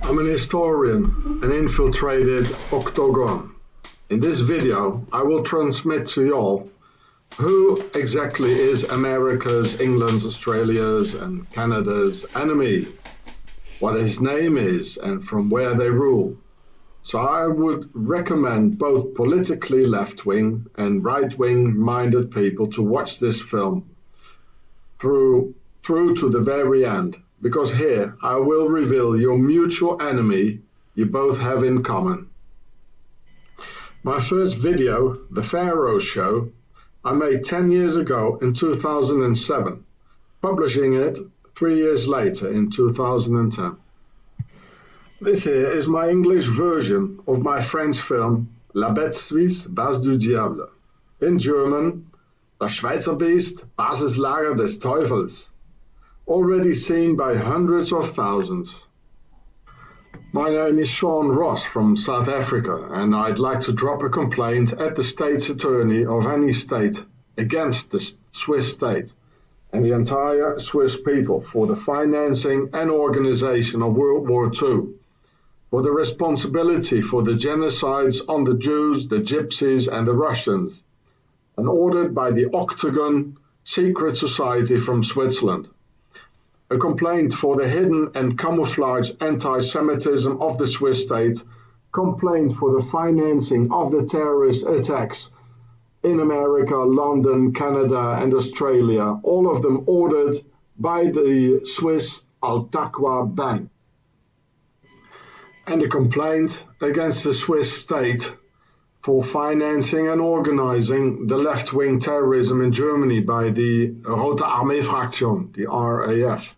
I'm an historian, an infiltrated octagon. In this video, I will transmit to y'all who exactly is America's, England's, Australia's and Canada's enemy, what his name is and from where they rule. So I would recommend both politically left-wing and right-wing minded people to watch this film through to the very end, because here I will reveal your mutual enemy you both have in common. My first video, The Pharaoh Show, I made 10 years ago in 2007, publishing it 3 years later in 2010. This here is my English version of my French film La Bête Suisse, Base du Diable. In German, Das Schweizer Biest, Basislager des Teufels. Already seen by hundreds of thousands. My name is Sean Ross from South Africa, and I'd like to drop a complaint at the state's attorney of any state against the Swiss state and the entire Swiss people for the financing and organization of World War II, for the responsibility for the genocides on the Jews, the Gypsies and the Russians, and ordered by the Octagon secret society from Switzerland. A complaint for the hidden and camouflaged anti-Semitism of the Swiss state, complaint for the financing of the terrorist attacks in America, London, Canada and Australia, all of them ordered by the Swiss Al-Taqwa Bank. And a complaint against the Swiss state for financing and organizing the left-wing terrorism in Germany by the Rote Armee Fraktion, the RAF,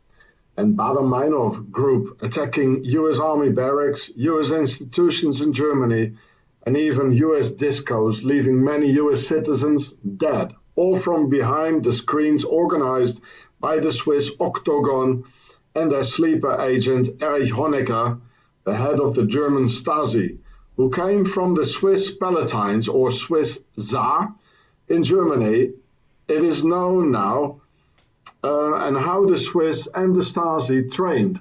and Baader-Meinhof group attacking US Army barracks, US institutions in Germany, and even US discos, leaving many US citizens dead, all from behind the screens organized by the Swiss Octagon and their sleeper agent Erich Honecker, the head of the German Stasi, who came from the Swiss Palatines or Swiss Saar in Germany. It is known now and how the Swiss and the Stasi trained,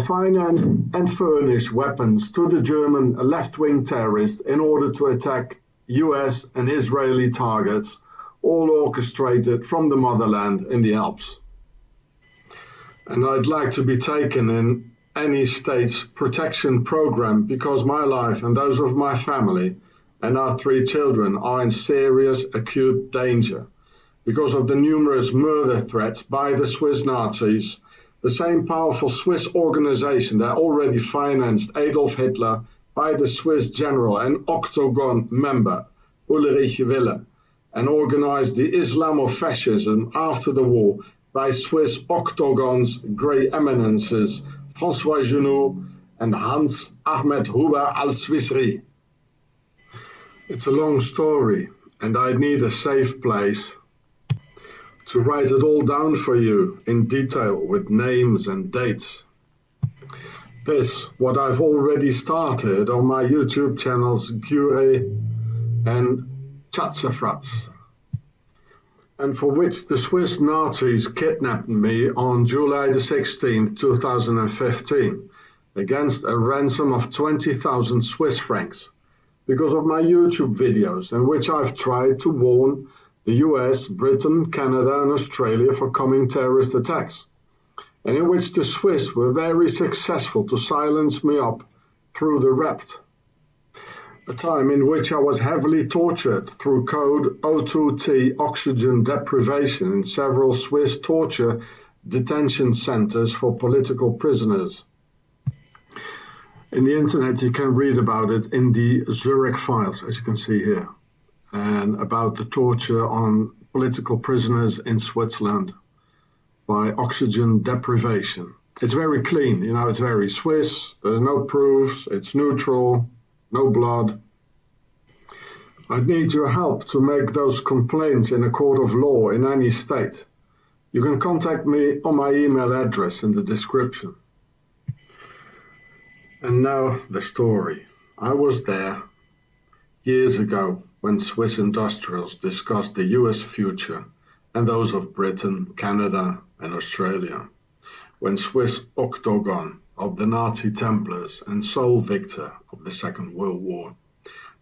financed and furnished weapons to the German left-wing terrorists in order to attack US and Israeli targets, all orchestrated from the motherland in the Alps. And I'd like to be taken in any state's protection program because my life and those of my family and our 3 children are in serious acute danger because of the numerous murder threats by the Swiss Nazis, the same powerful Swiss organization that already financed Adolf Hitler, by the Swiss general and Octagon member Ulrich Wille, and organized the Islamofascism after the war by Swiss Octagon's great eminences François Junot and Hans Ahmed Huber al-Swissri. It's a long story, and I need a safe place to write it all down for you in detail with names and dates. This, what I've already started on my YouTube channels Gure and Chatsafrats, and for which the Swiss Nazis kidnapped me on July the 16th, 2015, against a ransom of 20,000 Swiss francs, because of my YouTube videos in which I've tried to warn the US, Britain, Canada and Australia for coming terrorist attacks, and in which the Swiss were very successful to silence me up through the Rapt, a time in which I was heavily tortured through code O2T oxygen deprivation in several Swiss torture detention centers for political prisoners. In the internet you can read about it in the Zurich files, as you can see here, and about the torture on political prisoners in Switzerland by oxygen deprivation. It's very clean, you know, it's very Swiss, there's no proofs, it's neutral, no blood. I need your help to make those complaints in a court of law in any state. You can contact me on my email address in the description. And now the story. I was there years ago when Swiss industrials discussed the US future and those of Britain, Canada and Australia, when Swiss Octagon of the Nazi Templars and sole victor of the Second World War,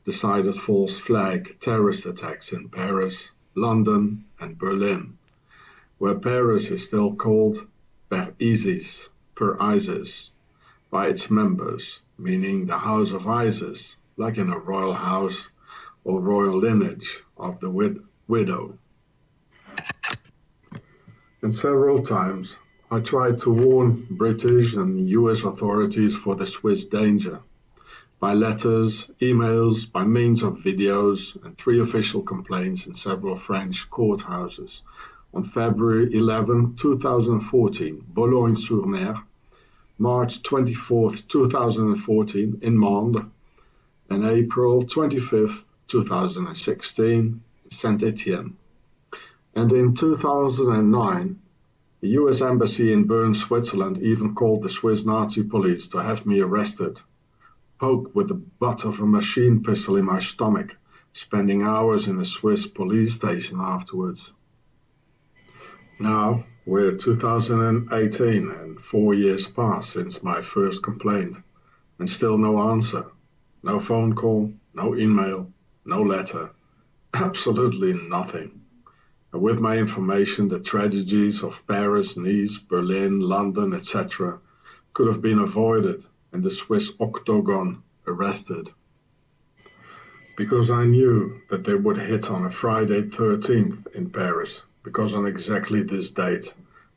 decided false flag terrorist attacks in Paris, London and Berlin, where Paris is still called per ISIS, by its members, meaning the House of ISIS, like in a royal house or royal lineage of the widow. And several times I tried to warn British and US authorities for the Swiss danger, by letters, emails, by means of videos, and 3 official complaints in several French courthouses on February 11, 2014, Boulogne-sur-Mer, March 24, 2014, in Mende, and April 25, 2016, Saint-Étienne. And in 2009, the US Embassy in Bern, Switzerland even called the Swiss Nazi police to have me arrested, poked with the butt of a machine pistol in my stomach, spending hours in a Swiss police station afterwards. Now we're 2018 and 4 years passed since my first complaint, and still no answer, no phone call, no email, no letter, absolutely nothing. And with my information, the tragedies of Paris, Nice, Berlin, London, etc. could have been avoided and the Swiss Octagon arrested. Because I knew that they would hit on a Friday 13th in Paris, because on exactly this date,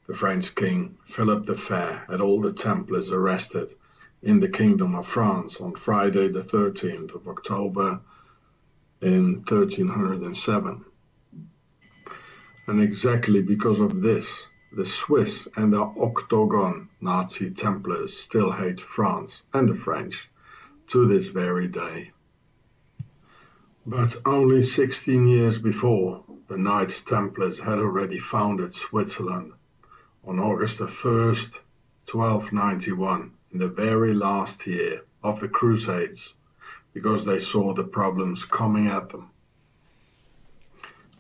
the French King Philip the Fair had all the Templars arrested in the Kingdom of France on Friday the 13th of October in 1307. And exactly because of this, the Swiss and the Octagon Nazi Templars still hate France and the French to this very day. But only 16 years before, the Knights Templars had already founded Switzerland on August the 1st, 1291, in the very last year of the Crusades, because they saw the problems coming at them.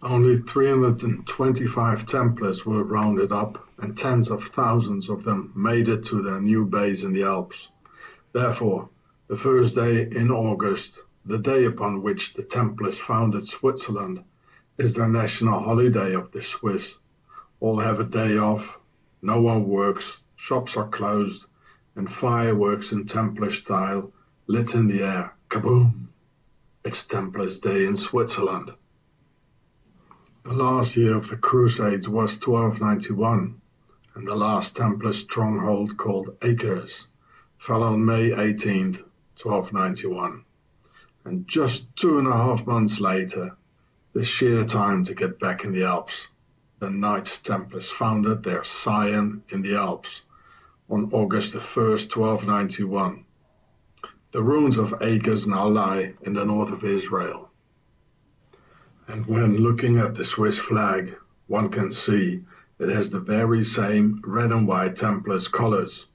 Only 325 Templars were rounded up, and tens of thousands of them made it to their new base in the Alps. Therefore, the first day in August, the day upon which the Templars founded Switzerland, is the national holiday of the Swiss. All have a day off, no one works, shops are closed, and fireworks in Templar style lit in the air. Kaboom! It's Templars' Day in Switzerland. The last year of the Crusades was 1291, and the last Templar stronghold, called Acres, fell on May 18th, 1291. And just 2.5 months later, the sheer time to get back in the Alps, the Knights Templars founded their scion in the Alps on August the 1st, 1291. The ruins of Acres now lie in the north of Israel. And when looking at the Swiss flag, one can see it has the very same red and white Templars colors.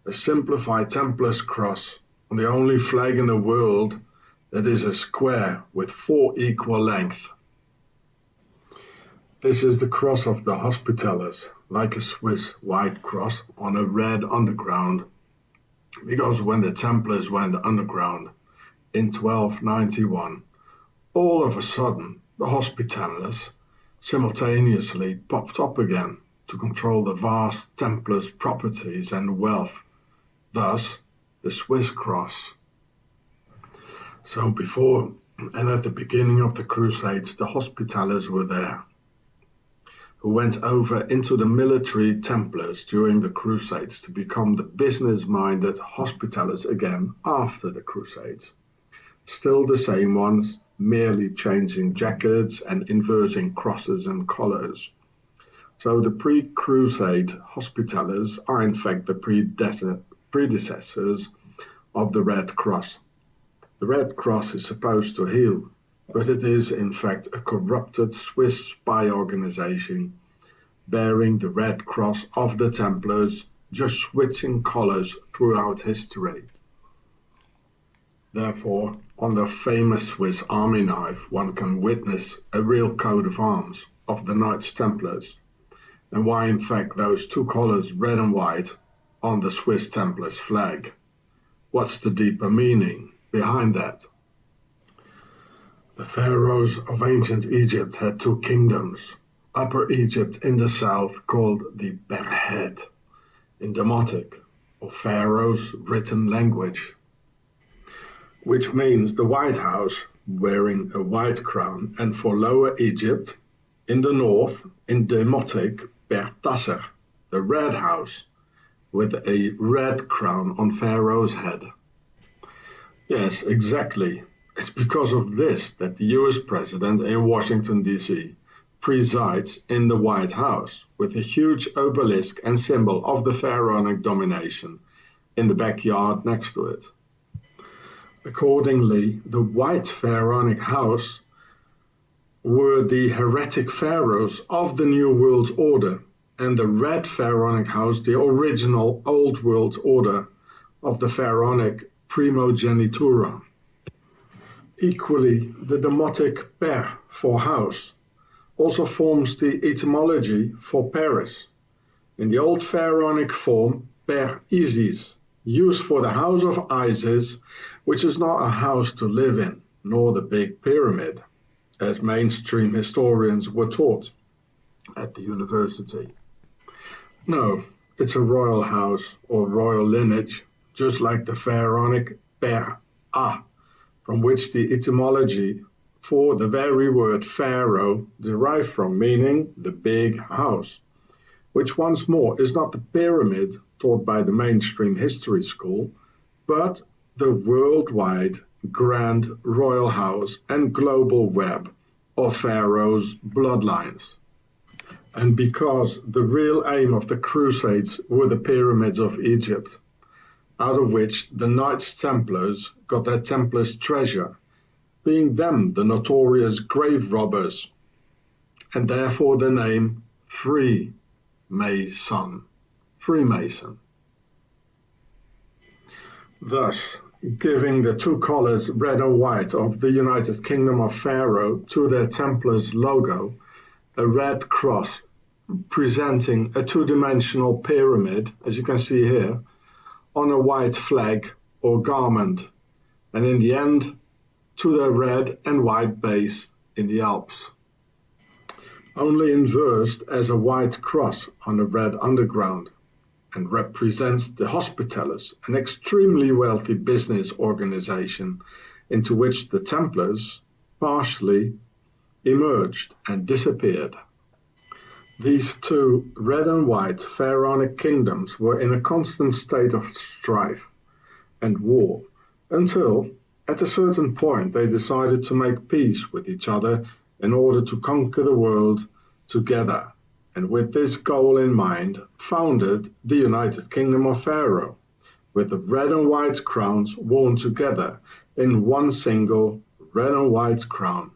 A simplified Templars cross on the only flag in the world that is a square with 4 equal lengths. This is the cross of the Hospitallers, like a Swiss white cross on a red underground, because when the Templars went underground in 1291, all of a sudden, the Hospitallers simultaneously popped up again to control the vast Templars' properties and wealth, thus the Swiss cross. So before and at the beginning of the Crusades, the Hospitallers were there, who went over into the military Templars during the Crusades to become the business-minded Hospitallers again after the Crusades. Still the same ones, merely changing jackets and inverting crosses and collars. So the pre-Crusade Hospitallers are in fact the predecessors of the Red Cross. The Red Cross is supposed to heal, but it is in fact a corrupted Swiss spy organization bearing the Red Cross of the Templars, just switching colors throughout history. Therefore, on the famous Swiss army knife, one can witness a real coat of arms of the Knights Templars, and why in fact those 2 colors, red and white, on the Swiss Templars flag. What's the deeper meaning behind that? The pharaohs of ancient Egypt had two kingdoms. Upper Egypt in the south, called the Berhad, in Demotic, or Pharaoh's written language, which means the White House wearing a white crown, and for Lower Egypt, in the north, in Demotic, Bertasser, the Red House, with a red crown on Pharaoh's head. Yes, exactly. It's because of this that the US President in Washington, D.C. presides in the White House with a huge obelisk and symbol of the pharaonic domination in the backyard next to it. Accordingly, the white pharaonic house were the heretic pharaohs of the New World Order, and the red pharaonic house the original Old World Order of the pharaonic primogenitura. Equally, the demotic per for house also forms the etymology for Paris. In the old pharaonic form, per Isis, used for the house of Isis, which is not a house to live in, nor the big pyramid, as mainstream historians were taught at the university. No, it's a royal house or royal lineage, just like the pharaonic per A, from which the etymology for the very word pharaoh derived from, meaning the big house, which once more is not the pyramid taught by the mainstream history school, but the worldwide grand royal house and global web of pharaohs' bloodlines. And because the real aim of the Crusades were the pyramids of Egypt, out of which the Knights Templars got their Templars' treasure, being them the notorious grave robbers, and therefore the name Freemason. Thus, giving the two colors red and white of the United Kingdom of Pharaoh to their Templars logo, a red cross presenting a two-dimensional pyramid, as you can see here, on a white flag or garment, and in the end, to their red and white base in the Alps. Only inversed as a white cross on a red underground, and represents the Hospitallers, an extremely wealthy business organization into which the Templars partially emerged and disappeared. These two red and white pharaonic kingdoms were in a constant state of strife and war until, at a certain point, they decided to make peace with each other in order to conquer the world together, and with this goal in mind, founded the United Kingdom of Pharaoh, with the red and white crowns worn together in one single red and white crown.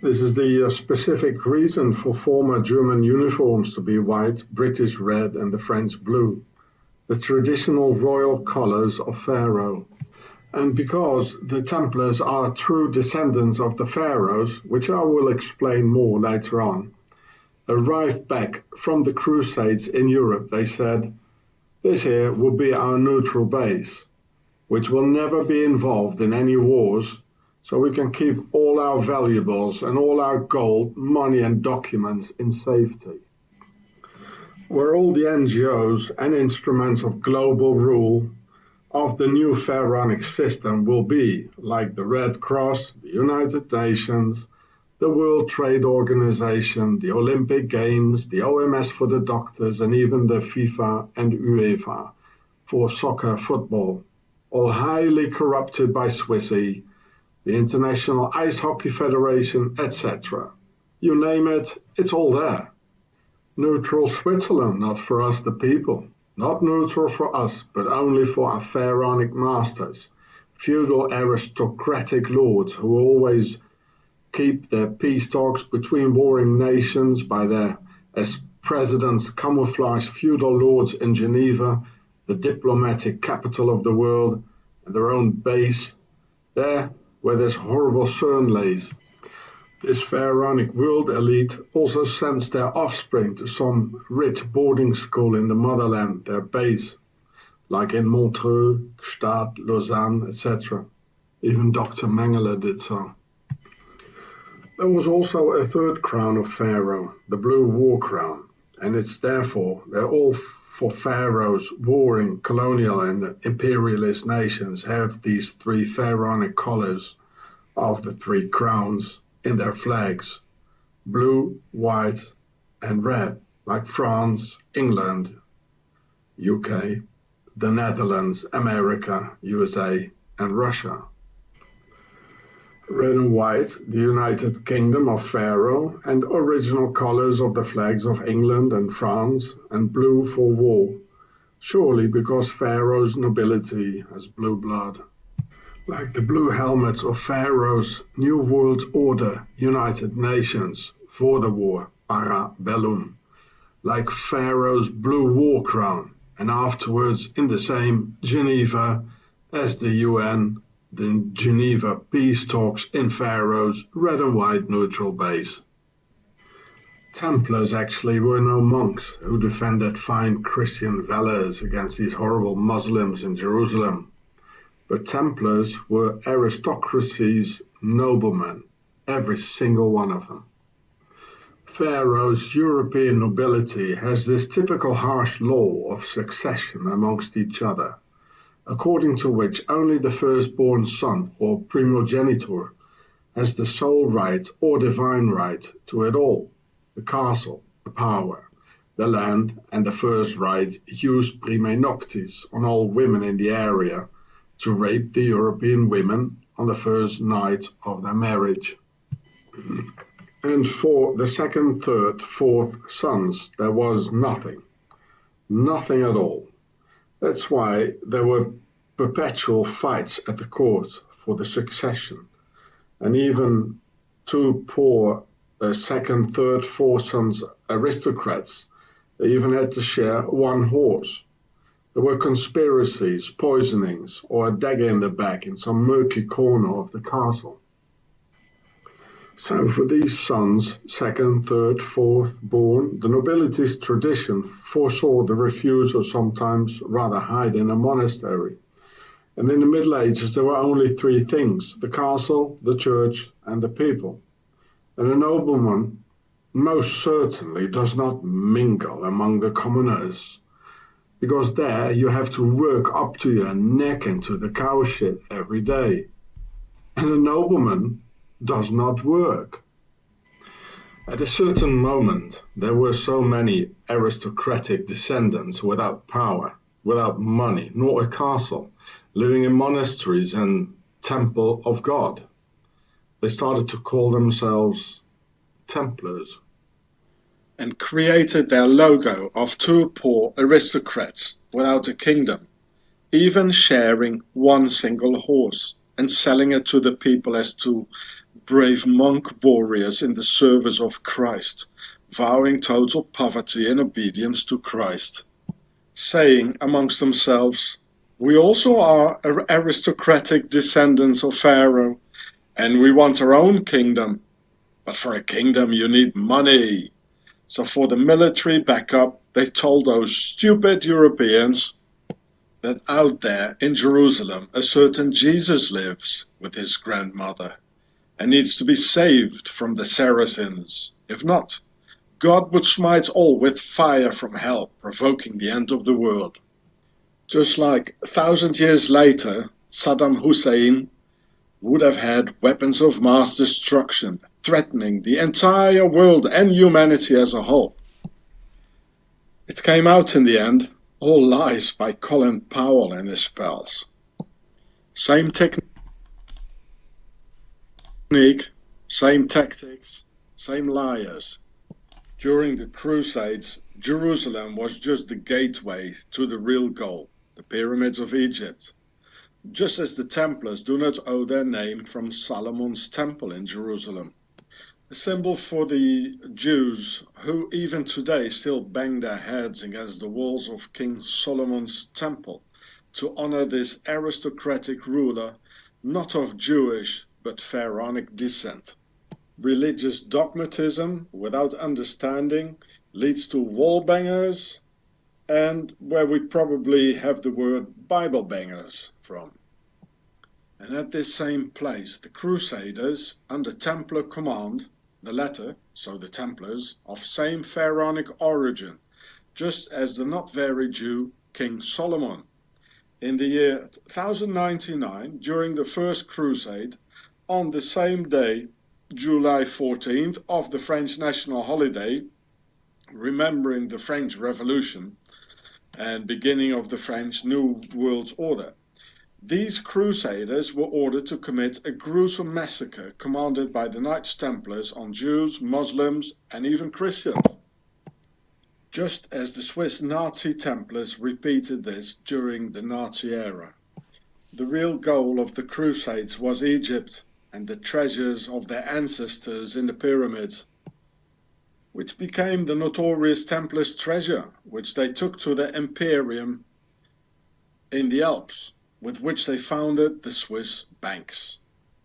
This is the specific reason for former German uniforms to be white, British red, and the French blue, the traditional royal colors of Pharaoh. And because the Templars are true descendants of the pharaohs, which I will explain more later on, arrived back from the Crusades in Europe, they said, "This here will be our neutral base, which will never be involved in any wars, so we can keep all our valuables and all our gold, money and documents in safety." Where all the NGOs and instruments of global rule of the new pharaonic system will be, like the Red Cross, the United Nations, the World Trade Organization, the Olympic Games, the OMS for the doctors, and even the FIFA and UEFA for soccer, football, all highly corrupted by Swissy, the International Ice Hockey Federation, etc. You name it, it's all there. Neutral Switzerland, not for us the people. Not neutral for us, but only for our pharaonic masters, feudal aristocratic lords who always keep their peace talks between warring nations by their, as presidents, camouflage feudal lords in Geneva, the diplomatic capital of the world, and their own base, there where this horrible CERN lays. This pharaonic world elite also sends their offspring to some rich boarding school in the motherland, their base, like in Montreux, Gstaad, Lausanne, etc. Even Dr. Mengele did so. There was also a third crown of Pharaoh, the blue war crown, and they're all for pharaohs warring colonial and imperialist nations have these three pharaonic colors of the three crowns in their flags: blue, white, and red, like France, England, UK, the Netherlands, America, USA, and Russia. Red and white, the United Kingdom of Pharaoh, and original colors of the flags of England and France, and blue for war, surely because Pharaoh's nobility has blue blood. Like the blue helmets of Pharaoh's New World Order United Nations for the war, para bellum, like Pharaoh's blue war crown, and afterwards in the same Geneva as the UN, the Geneva peace talks in Pharaoh's red and white neutral base. Templars actually were no monks who defended fine Christian valors against these horrible Muslims in Jerusalem, but Templars were aristocracy's noblemen, every single one of them. Pharaoh's European nobility has this typical harsh law of succession amongst each other, according to which only the firstborn son or primogenitor has the sole right or divine right to it all: the castle, the power, the land, and the first right jus prime noctis on all women in the area to rape the European women on the first night of their marriage. And for the second, third, fourth sons, there was nothing. Nothing at all. That's why there were perpetual fights at the court for the succession. And even two poor second, third, fourth sons aristocrats, they even had to share one horse. There were conspiracies, poisonings, or a dagger in the back in some murky corner of the castle. So for these sons, second, third, fourth born, the nobility's tradition foresaw the refusal sometimes rather hide in a monastery. And in the Middle Ages there were only three things: the castle, the church, and the people. And a nobleman most certainly does not mingle among the commoners, because there you have to work up to your neck into the cowshed every day. And a nobleman does not work. At a certain moment, there were so many aristocratic descendants without power, without money, nor a castle, living in monasteries and temple of God. They started to call themselves Templars, and created their logo of two poor aristocrats without a kingdom, even sharing one single horse and selling it to the people as two brave monk warriors in the service of Christ, vowing total poverty and obedience to Christ, saying amongst themselves, "We also are aristocratic descendants of Pharaoh, and we want our own kingdom. But for a kingdom you need money." So for the military backup, they told those stupid Europeans that out there in Jerusalem a certain Jesus lives with his grandmother and needs to be saved from the Saracens. If not, God would smite all with fire from hell, provoking the end of the world. Just like 1,000 years later, Saddam Hussein would have had weapons of mass destruction, threatening the entire world and humanity as a whole. It came out in the end, all lies by Colin Powell and his pals. Same technique, same tactics, same liars. During the Crusades, Jerusalem was just the gateway to the real goal, the pyramids of Egypt. Just as the Templars do not owe their name from Solomon's temple in Jerusalem. A symbol for the Jews who even today still bang their heads against the walls of King Solomon's temple to honor this aristocratic ruler, not of Jewish but Pharaonic descent. Religious dogmatism without understanding leads to wall bangers, and where we probably have the word Bible bangers from. And at this same place, the Crusaders, under Templar command, the latter, so the Templars, of same Pharaonic origin, just as the not very Jew King Solomon. In the year 1099, during the First Crusade, on the same day, July 14th, of the French national holiday, remembering the French Revolution and beginning of the French New World Order, these Crusaders were ordered to commit a gruesome massacre commanded by the Knights Templars on Jews, Muslims, and even Christians. Just as the Swiss Nazi Templars repeated this during the Nazi era. The real goal of the Crusades was Egypt and the treasures of their ancestors in the pyramids, which became the notorious Templars' treasure, which they took to their imperium in the Alps, with which they founded the Swiss banks.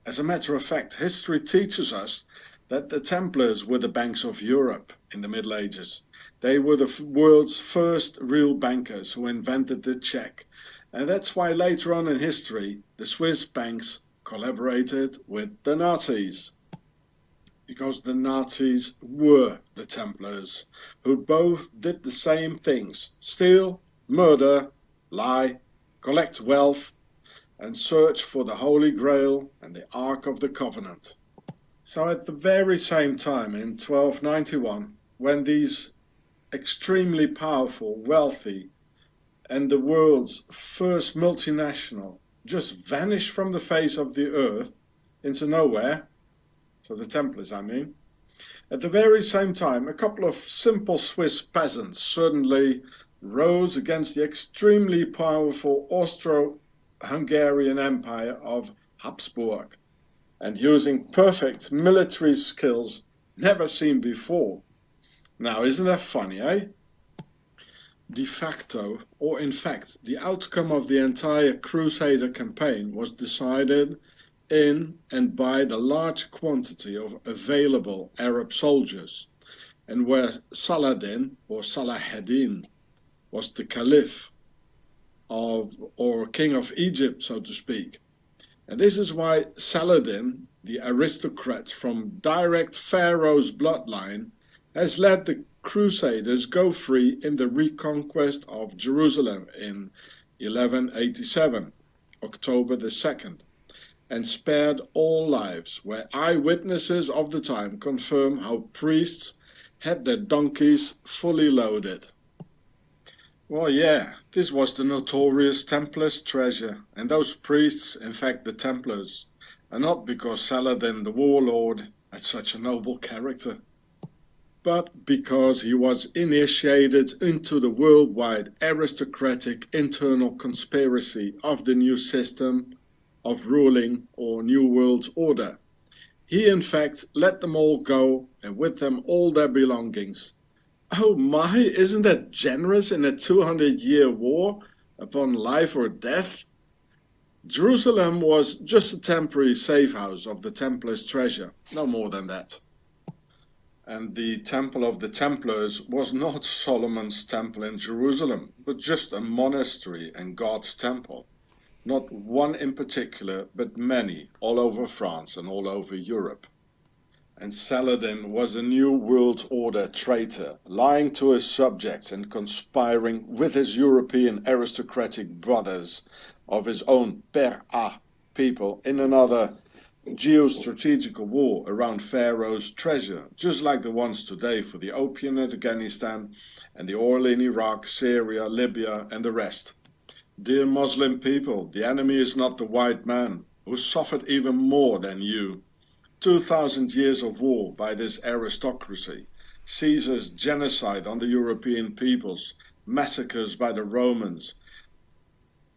As a matter of fact, history teaches us that the Templars were the banks of Europe in the Middle Ages. They were the world's first real bankers who invented the check, and that's why later on in history the Swiss banks collaborated with the Nazis. Because the Nazis were the Templars, who both did the same things: steal, murder, lie, collect wealth, and search for the Holy Grail and the Ark of the Covenant. So at the very same time, in 1291, when these extremely powerful, wealthy, and the world's first multinational just vanished from the face of the earth into nowhere, so the Templars I mean, at the very same time a couple of simple Swiss peasants suddenly rose against the extremely powerful Austro-Hungarian Empire of Habsburg, and using perfect military skills never seen before. Now, isn't that funny, eh? De facto, or in fact, the outcome of the entire Crusader campaign was decided in and by the large quantity of available Arab soldiers, and where Saladin, or Salahaddin, was the Caliph of, or King of Egypt, so to speak. And this is why Saladin, the aristocrat from direct Pharaoh's bloodline, has let the Crusaders go free in the reconquest of Jerusalem in 1187, October the 2nd, and spared all lives, where eyewitnesses of the time confirm how priests had their donkeys fully loaded. Well, yeah, this was the notorious Templars' treasure, and those priests, in fact the Templars, and not because Saladin the warlord had such a noble character, but because he was initiated into the worldwide aristocratic internal conspiracy of the new system of ruling or New World Order. He in fact let them all go, and with them all their belongings. Oh my, isn't that generous in a 200-year war upon life or death? Jerusalem was just a temporary safe house of the Templars' treasure, no more than that. And the Temple of the Templars was not Solomon's temple in Jerusalem, but just a monastery and God's temple. Not one in particular, but many, all over France and all over Europe. And Saladin was a New World Order traitor, lying to his subjects and conspiring with his European aristocratic brothers of his own Per-Ah people in another geostrategical war around Pharaoh's treasure, just like the ones today for the opium in Afghanistan and the oil in Iraq, Syria, Libya and the rest. Dear Muslim people, the enemy is not the white man, who suffered even more than you. 2,000 years of war by this aristocracy, Caesar's genocide on the European peoples, massacres by the Romans,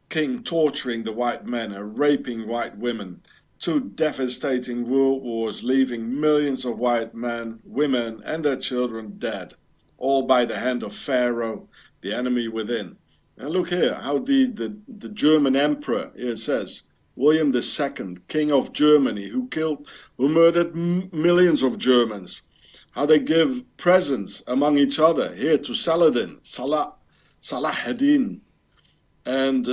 king torturing the white men and raping white women, 2 devastating world wars leaving millions of white men, women and their children dead, all by the hand of Pharaoh, the enemy within. And look here, how the German emperor, here it says, William II, King of Germany, who murdered millions of Germans. How they give presents among each other, here to Saladin, Salahuddin. And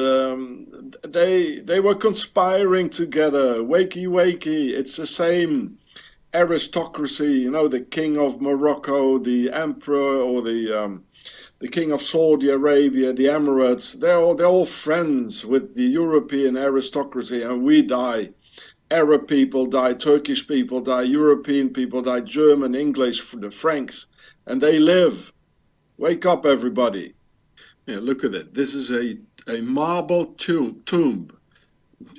they were conspiring together, wakey, wakey. It's the same aristocracy, you know, the king of Morocco, the emperor, or the king of Saudi Arabia, the Emirates. They're all friends with the European aristocracy, and we die. Arab people die, Turkish people die, European people die, German, English, the Franks, and they live. Wake up, everybody. Yeah, look at it. This is a marble tomb.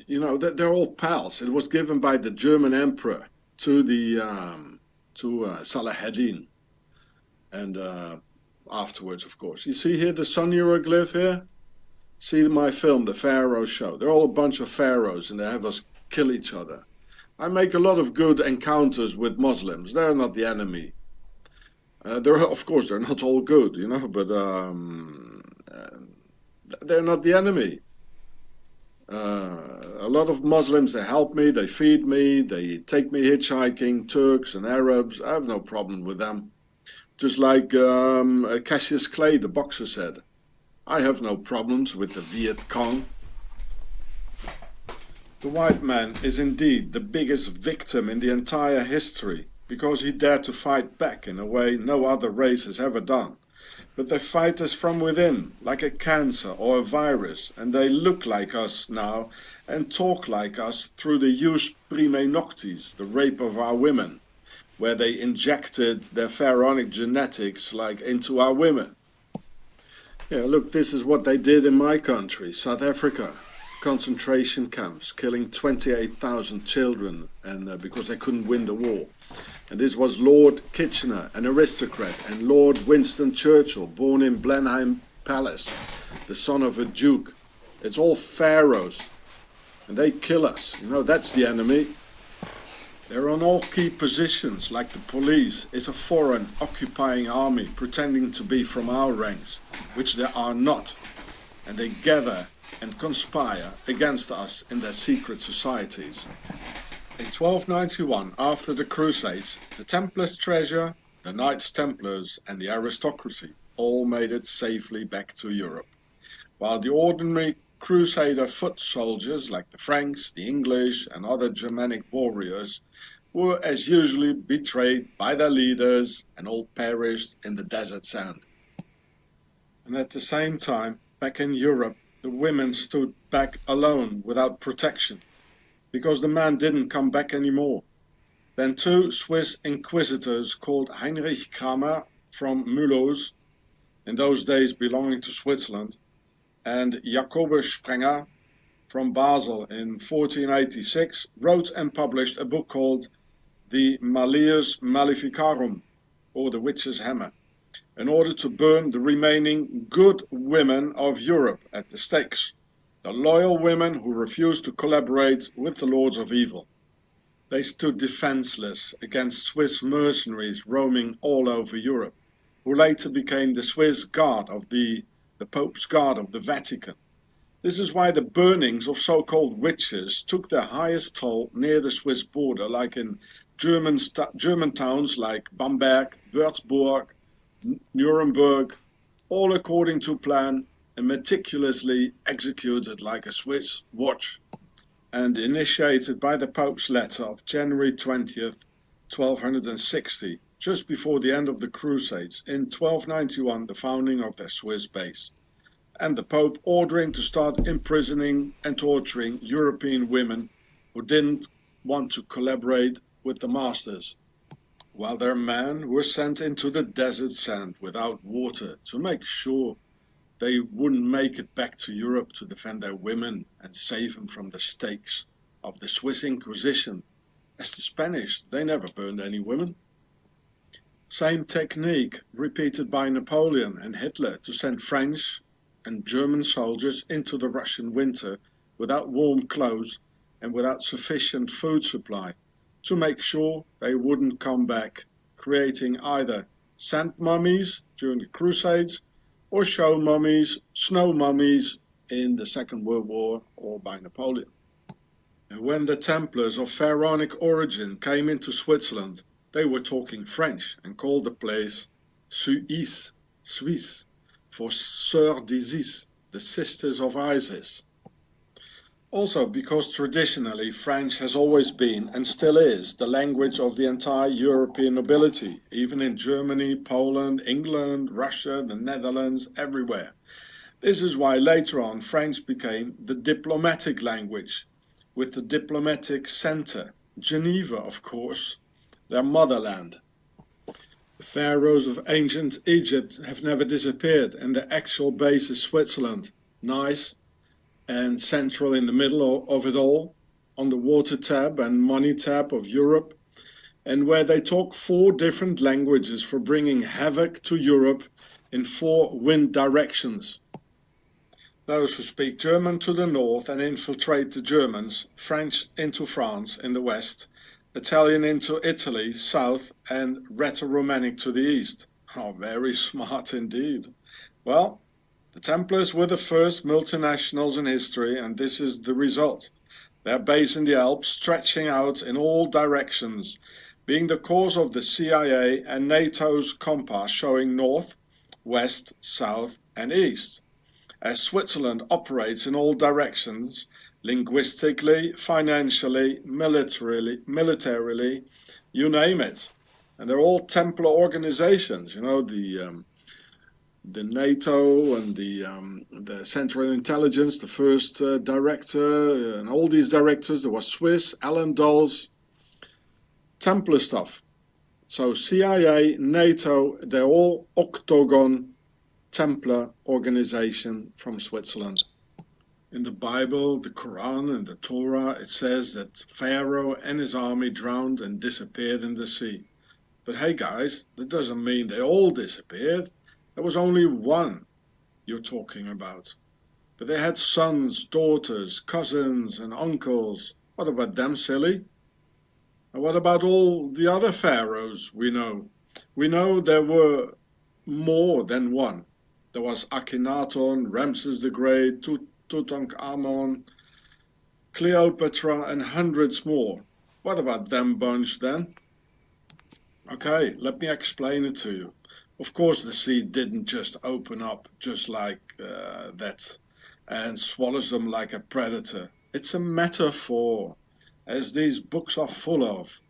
You know, they're all pals. It was given by the German emperor to Salahuddin, and afterwards, of course. You see here the sun hieroglyph here? See my film, The Pharaoh Show. They're all a bunch of pharaohs, and they have us kill each other. I make a lot of good encounters with Muslims. They're not the enemy. Of course, they're not all good, you know, but they're not the enemy. A lot of Muslims, they help me, they feed me, they take me hitchhiking, Turks and Arabs. I have no problem with them. Just like Cassius Clay, the boxer, said, I have no problems with the Viet Cong. The white man is indeed the biggest victim in the entire history, because he dared to fight back in a way no other race has ever done. But they fight us from within, like a cancer or a virus, and they look like us now and talk like us through the jus prime noctis, the rape of our women, where they injected their pharaonic genetics like into our women. Yeah, look, this is what they did in my country, South Africa. Concentration camps, killing 28,000 children, and because they couldn't win the war. And this was Lord Kitchener, an aristocrat, and Lord Winston Churchill, born in Blenheim Palace, the son of a duke. It's all pharaohs, and they kill us. You know, that's the enemy. They're on all key positions, like the police is a foreign occupying army pretending to be from our ranks, which they are not. And they gather and conspire against us in their secret societies. In 1291, after the Crusades, the Templars' treasure, the Knights Templars and the aristocracy all made it safely back to Europe, while the ordinary Crusader foot soldiers like the Franks, the English and other Germanic warriors were as usually betrayed by their leaders and all perished in the desert sand. And at the same time, back in Europe, the women stood back alone without protection, because the man didn't come back anymore. Then two Swiss inquisitors called Heinrich Kramer from Mulhouse, in those days belonging to Switzerland, and Jacobus Sprenger from Basel in 1486, wrote and published a book called the Malleus Maleficarum, or the Witch's Hammer, in order to burn the remaining good women of Europe at the stakes, the loyal women who refused to collaborate with the lords of evil. They stood defenseless against Swiss mercenaries roaming all over Europe, who later became the Swiss Guard of the Pope's Guard of the Vatican. This is why the burnings of so-called witches took their highest toll near the Swiss border, like in German towns like Bamberg, Würzburg, Nuremberg, all according to plan and meticulously executed like a Swiss watch, and initiated by the Pope's letter of January 20th, 1260, just before the end of the Crusades, in 1291 the founding of their Swiss base, and the Pope ordering to start imprisoning and torturing European women who didn't want to collaborate with the masters, while their men were sent into the desert sand without water to make sure they wouldn't make it back to Europe to defend their women and save them from the stakes of the Swiss Inquisition. As the Spanish, they never burned any women. Same technique repeated by Napoleon and Hitler to send French and German soldiers into the Russian winter without warm clothes and without sufficient food supply, to make sure they wouldn't come back, creating either sand mummies during the Crusades or show mummies, snow mummies in the Second World War or by Napoleon. And when the Templars of Pharaonic origin came into Switzerland, they were talking French and called the place Suisse, for Sœurs d'Isis, the sisters of Isis. Also because traditionally French has always been and still is the language of the entire European nobility, even in Germany, Poland, England, Russia, the Netherlands, everywhere. This is why later on French became the diplomatic language, with the diplomatic center, Geneva of course, their motherland. The pharaohs of ancient Egypt have never disappeared, and their actual base is Switzerland, nice and central in the middle of it all, on the water tab and money tab of Europe, and where they talk 4 different languages for bringing havoc to Europe in 4 wind directions. Those who speak German to the north and infiltrate the Germans, French into France in the west, Italian into Italy south, and Rheto-Romanic to the east. Oh, very smart indeed. Well, the Templars were the first multinationals in history, and this is the result. Their base in the Alps stretching out in all directions, being the cause of the CIA and NATO's compass showing north, west, south and east. As Switzerland operates in all directions, linguistically, financially, militarily, you name it. And they're all Templar organizations, you know, the NATO and the Central Intelligence, the first director, and all these directors. There was Swiss, Allen Dulles, Templar stuff. So CIA, NATO, they're all Octagon Templar organization from Switzerland. In the Bible, the Quran and the Torah, it says that Pharaoh and his army drowned and disappeared in the sea. But hey guys, that doesn't mean they all disappeared. There was only one you're talking about. But they had sons, daughters, cousins and uncles. What about them, silly? And what about all the other pharaohs we know? We know there were more than one. There was Akhenaton, Ramses the Great, Tutankhamun, Cleopatra and hundreds more. What about them bunch then? Okay, let me explain it to you. Of course the sea didn't just open up just like that and swallows them like a predator. It's a metaphor, as these books are full of.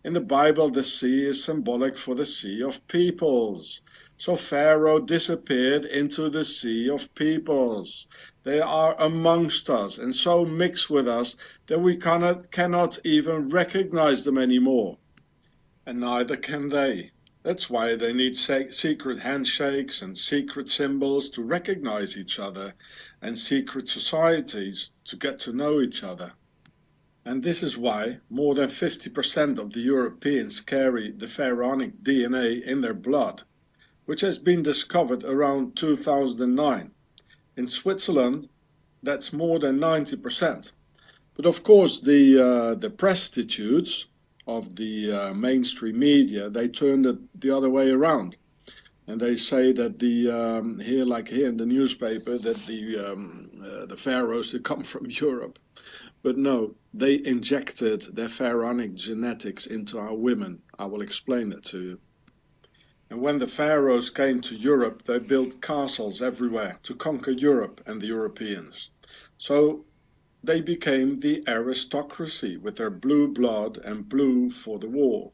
In the Bible, the sea is symbolic for the sea of peoples. So Pharaoh disappeared into the sea of peoples. They are amongst us and so mixed with us that we cannot even recognize them anymore. And neither can they. That's why they need secret handshakes and secret symbols to recognize each other, and secret societies to get to know each other. And this is why more than 50% of the Europeans carry the pharaonic DNA in their blood, which has been discovered around 2009. In Switzerland, that's more than 90%. But of course, the prostitutes of the mainstream media, they turned it the other way around. And they say that here in the newspaper, that the pharaohs, they come from Europe. But no, they injected their pharaonic genetics into our women. I will explain that to you. And when the pharaohs came to Europe, they built castles everywhere to conquer Europe and the Europeans. So they became the aristocracy with their blue blood and blue for the war.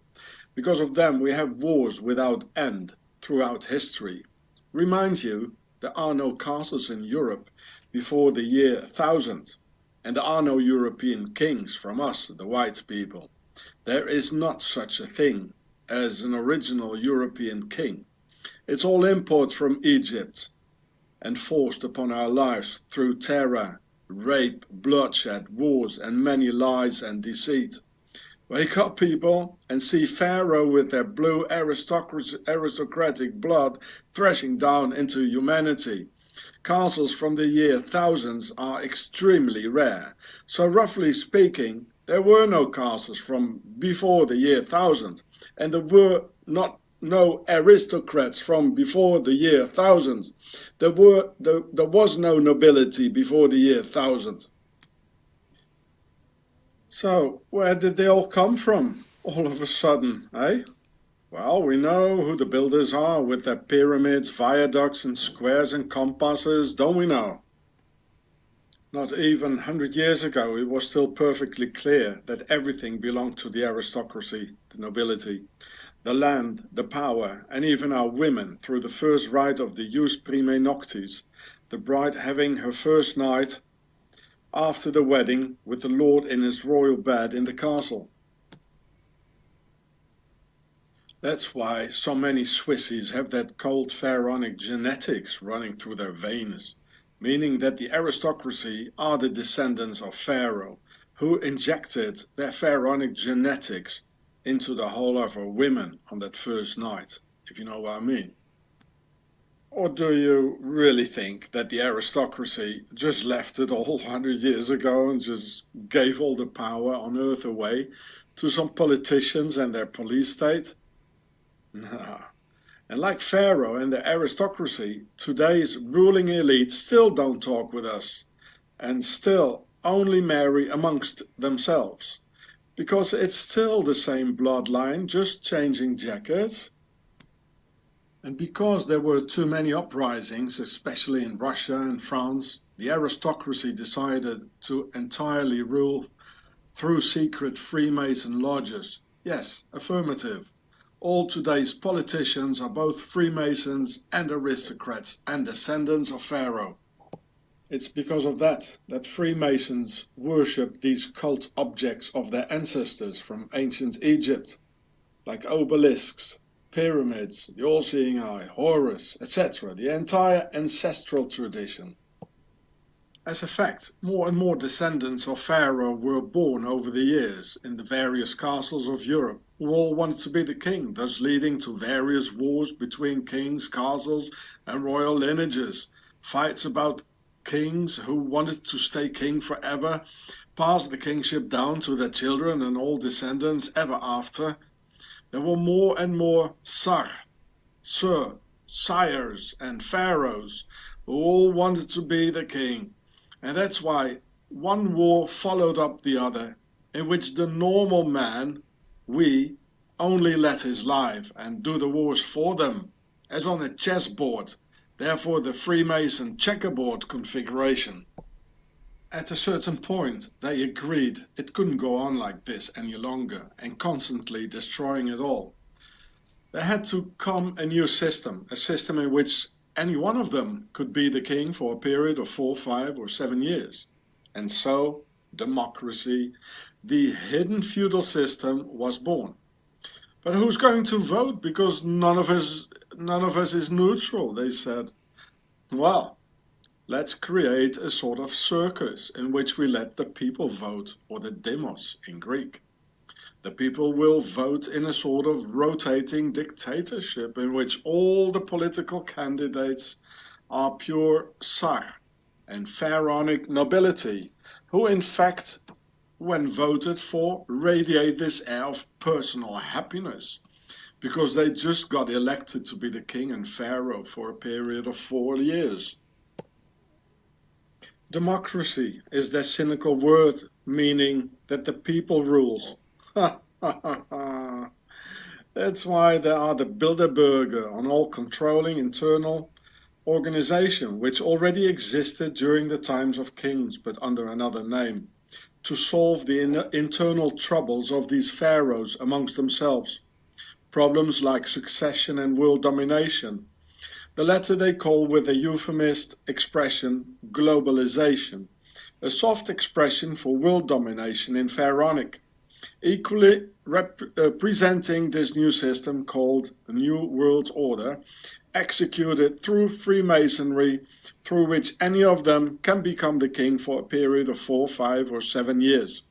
Because of them, we have wars without end throughout history. Reminds you, there are no castles in Europe before the year 1000. And there are no European kings from us, the white people. There is not such a thing as an original European king. It's all imports from Egypt and forced upon our lives through terror, rape, bloodshed, wars, and many lies and deceit. Wake up, people, and see Pharaoh with their blue aristocratic blood thrashing down into humanity. Castles from the year 1000s are extremely rare, so roughly speaking, there were no castles from before the year 1000, and there were no aristocrats from before the year 1000. There was no nobility before the year 1000. So, where did they all come from, all of a sudden, eh? Well, we know who the builders are with their pyramids, viaducts and squares and compasses, don't we know? Not even 100 years ago it was still perfectly clear that everything belonged to the aristocracy, the nobility, the land, the power, and even our women through the first rite of the jus prime noctis, the bride having her first night after the wedding with the lord in his royal bed in the castle. That's why so many Swissies have that cold pharaonic genetics running through their veins, meaning that the aristocracy are the descendants of Pharaoh, who injected their pharaonic genetics into the whole of our women on that first night, if you know what I mean. Or do you really think that the aristocracy just left it all 100 years ago and just gave all the power on earth away to some politicians and their police state? No. And like Pharaoh and the aristocracy, today's ruling elite still don't talk with us and still only marry amongst themselves, because it's still the same bloodline, just changing jackets. And because there were too many uprisings, especially in Russia and France, the aristocracy decided to entirely rule through secret Freemason lodges. Yes, affirmative. All today's politicians are both Freemasons and aristocrats and descendants of Pharaoh. It's because of that Freemasons worship these cult objects of their ancestors from ancient Egypt, like obelisks, pyramids, the all-seeing eye, Horus, etc., the entire ancestral tradition. As a fact, more and more descendants of Pharaoh were born over the years in the various castles of Europe, who all wanted to be the king, thus leading to various wars between kings, castles, and royal lineages, fights about kings who wanted to stay king forever, passed the kingship down to their children and all descendants ever after. There were more and more sar, sir, sires, and pharaohs who all wanted to be the king. And that's why one war followed up the other, in which the normal man, we, only let his life and do the wars for them, as on a chessboard, therefore the Freemason checkerboard configuration. At a certain point, they agreed it couldn't go on like this any longer and constantly destroying it all. There had to come a new system, a system in which any one of them could be the king for a period of 4, 5, or 7 years. And so, democracy, the hidden feudal system, was born. But who's going to vote? Because none of us is neutral, they said. Well, let's create a sort of circus in which we let the people vote, or the demos in Greek. The people will vote in a sort of rotating dictatorship in which all the political candidates are pure Tsar and pharaonic nobility, who in fact, when voted for, radiate this air of personal happiness, because they just got elected to be the king and pharaoh for a period of 4 years. Democracy is their cynical word, meaning that the people rules. That's why there are the Bilderberger on all controlling internal organization, which already existed during the times of kings, but under another name, to solve the internal troubles of these pharaohs amongst themselves. Problems like succession and world domination. The latter they call with a euphemist expression globalization, a soft expression for world domination in pharaonic, equally representing this new system called the New World Order, executed through Freemasonry, through which any of them can become the king for a period of 4, 5, or 7 years.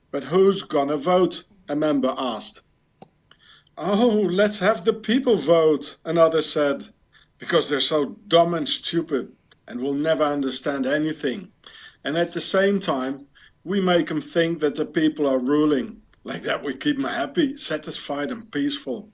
But who's gonna vote? A member asked. Oh, let's have the people vote, another said, because they're so dumb and stupid and will never understand anything. And at the same time, we make them think that the people are ruling. Like that we keep them happy, satisfied and peaceful.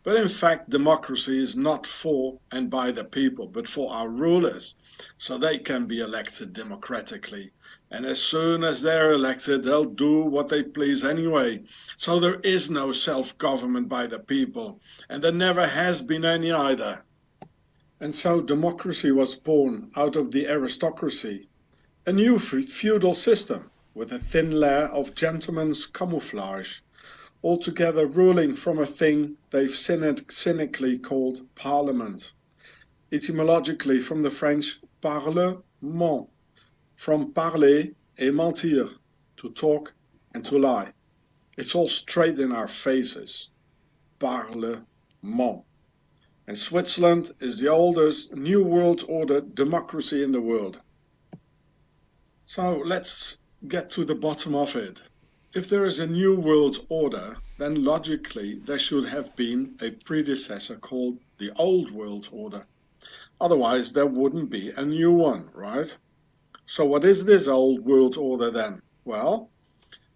But in fact, democracy is not for and by the people, but for our rulers, so they can be elected democratically, And as soon as they're elected, they'll do what they please anyway. So there is no self-government by the people, and there never has been any either. And so democracy was born out of the aristocracy, a new feudal system with a thin layer of gentlemen's camouflage, altogether ruling from a thing they've cynically called parliament, etymologically from the French parlement, from parler et mentir, to talk and to lie. It's all straight in our faces. Parlement. And Switzerland is the oldest New World Order democracy in the world. So let's get to the bottom of it. If there is a New World Order, then logically there should have been a predecessor called the Old World Order. Otherwise there wouldn't be a new one, right? So what is this Old World Order then? Well,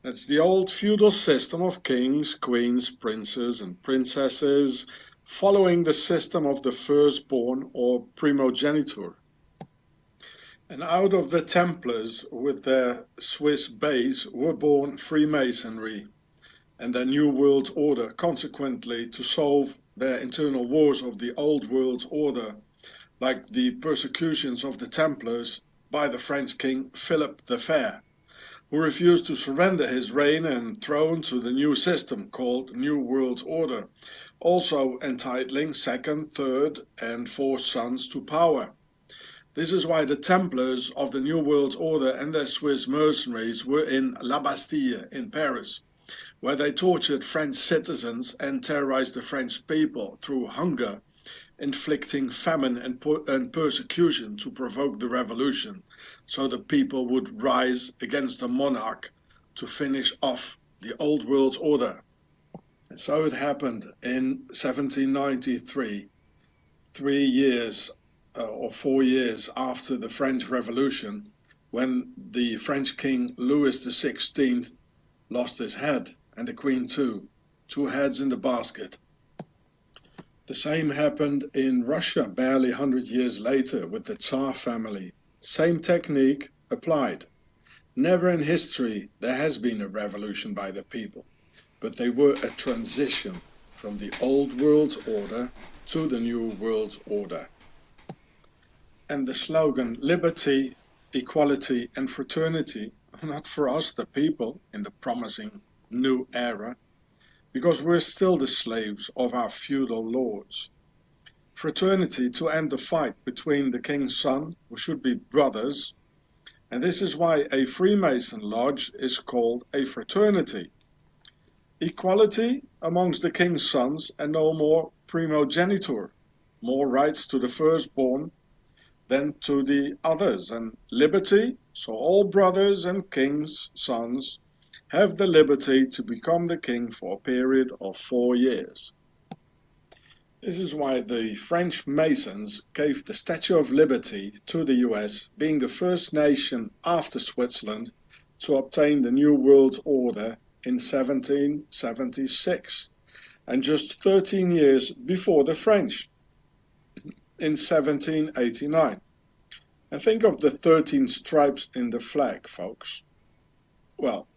it's the old feudal system of kings, queens, princes and princesses, following the system of the firstborn or primogeniture. And out of the Templars with their Swiss base were born Freemasonry and their New World Order, consequently to solve their internal wars of the Old World Order, like the persecutions of the Templars by the French king Philip the Fair, who refused to surrender his reign and throne to the new system called New World Order, also entitling second, third and fourth sons to power. This is why the Templars of the New World Order and their Swiss mercenaries were in La Bastille in Paris, where they tortured French citizens and terrorized the French people through hunger, inflicting famine and persecution to provoke the revolution, so the people would rise against the monarch to finish off the Old World Order. And so it happened in 1793, 3 years or 4 years after the French Revolution, when the French King Louis XVI lost his head, and the Queen too, 2 heads in the basket. The same happened in Russia barely 100 years later with the Tsar family. Same technique applied. Never in history there has been a revolution by the people, but they were a transition from the Old World Order to the New World Order. And the slogan liberty, equality and fraternity are not for us, the people, in the promising new era, because we're still the slaves of our feudal lords. Fraternity to end the fight between the king's son, who should be brothers, and this is why a Freemason lodge is called a fraternity. Equality amongst the king's sons and no more primogeniture, more rights to the firstborn than to the others, and liberty, so all brothers and king's sons have the liberty to become the king for a period of 4 years. This is why the French Masons gave the Statue of Liberty to the US, being the first nation after Switzerland to obtain the New World Order in 1776, and just 13 years before the French, in 1789. And think of the 13 stripes in the flag, folks. Well,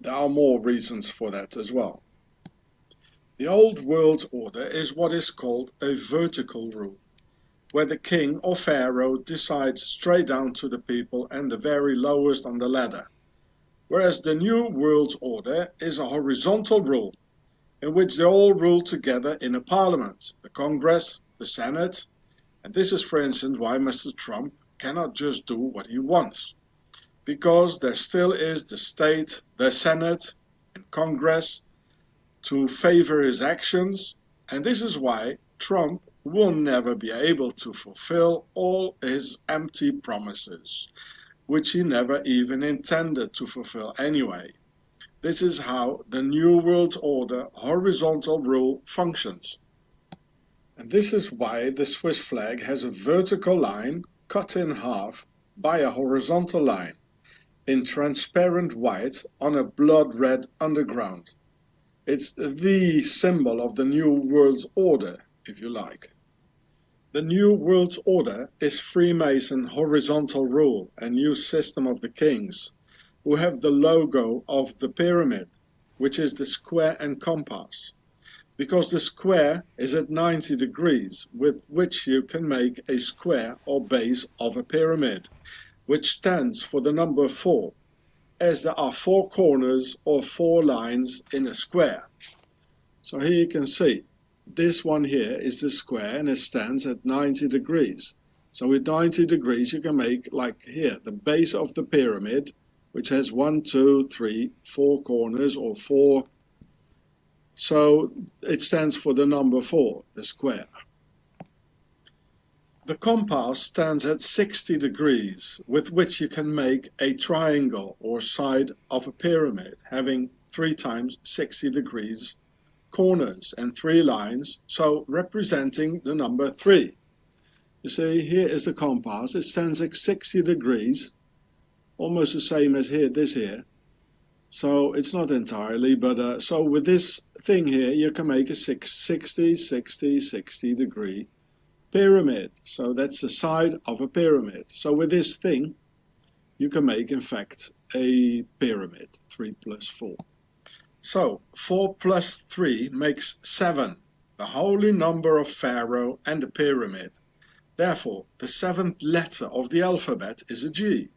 there are more reasons for that as well. The Old World Order is what is called a vertical rule, where the king or pharaoh decides straight down to the people and the very lowest on the ladder, whereas the New World Order is a horizontal rule, in which they all rule together in a parliament, the Congress, the Senate, and this is for instance why Mr. Trump cannot just do what he wants, because there still is the state, the Senate and Congress to favor his actions, and this is why Trump will never be able to fulfill all his empty promises, which he never even intended to fulfill anyway. This is how the New World Order horizontal rule functions. And this is why the Swiss flag has a vertical line cut in half by a horizontal line in transparent white on a blood red underground. It's the symbol of the New World Order, if you like. The New World Order is Freemason horizontal rule, a new system of the kings, who have the logo of the pyramid, which is the square and compass, because the square is at 90 degrees, with which you can make a square or base of a pyramid, which stands for the number 4, as there are 4 corners or 4 lines in a square. So here you can see, this one here is the square and it stands at 90 degrees. So with 90 degrees you can make, like here, the base of the pyramid, which has 1, 2, 3, 4 corners or 4. So it stands for the number 4, the square. The compass stands at 60 degrees, with which you can make a triangle or side of a pyramid, having 3 times 60 degrees corners and 3 lines, so representing the number 3. You see, here is the compass. It stands at 60 degrees, almost the same as here, this here. So it's not entirely, but so with this thing here, you can make a 60 degree pyramid. So that's the side of a pyramid. So with this thing, you can make, in fact, a pyramid, 3 plus 4. So 4 plus 3 makes 7, the holy number of Pharaoh and the pyramid. Therefore, the 7th letter of the alphabet is a G,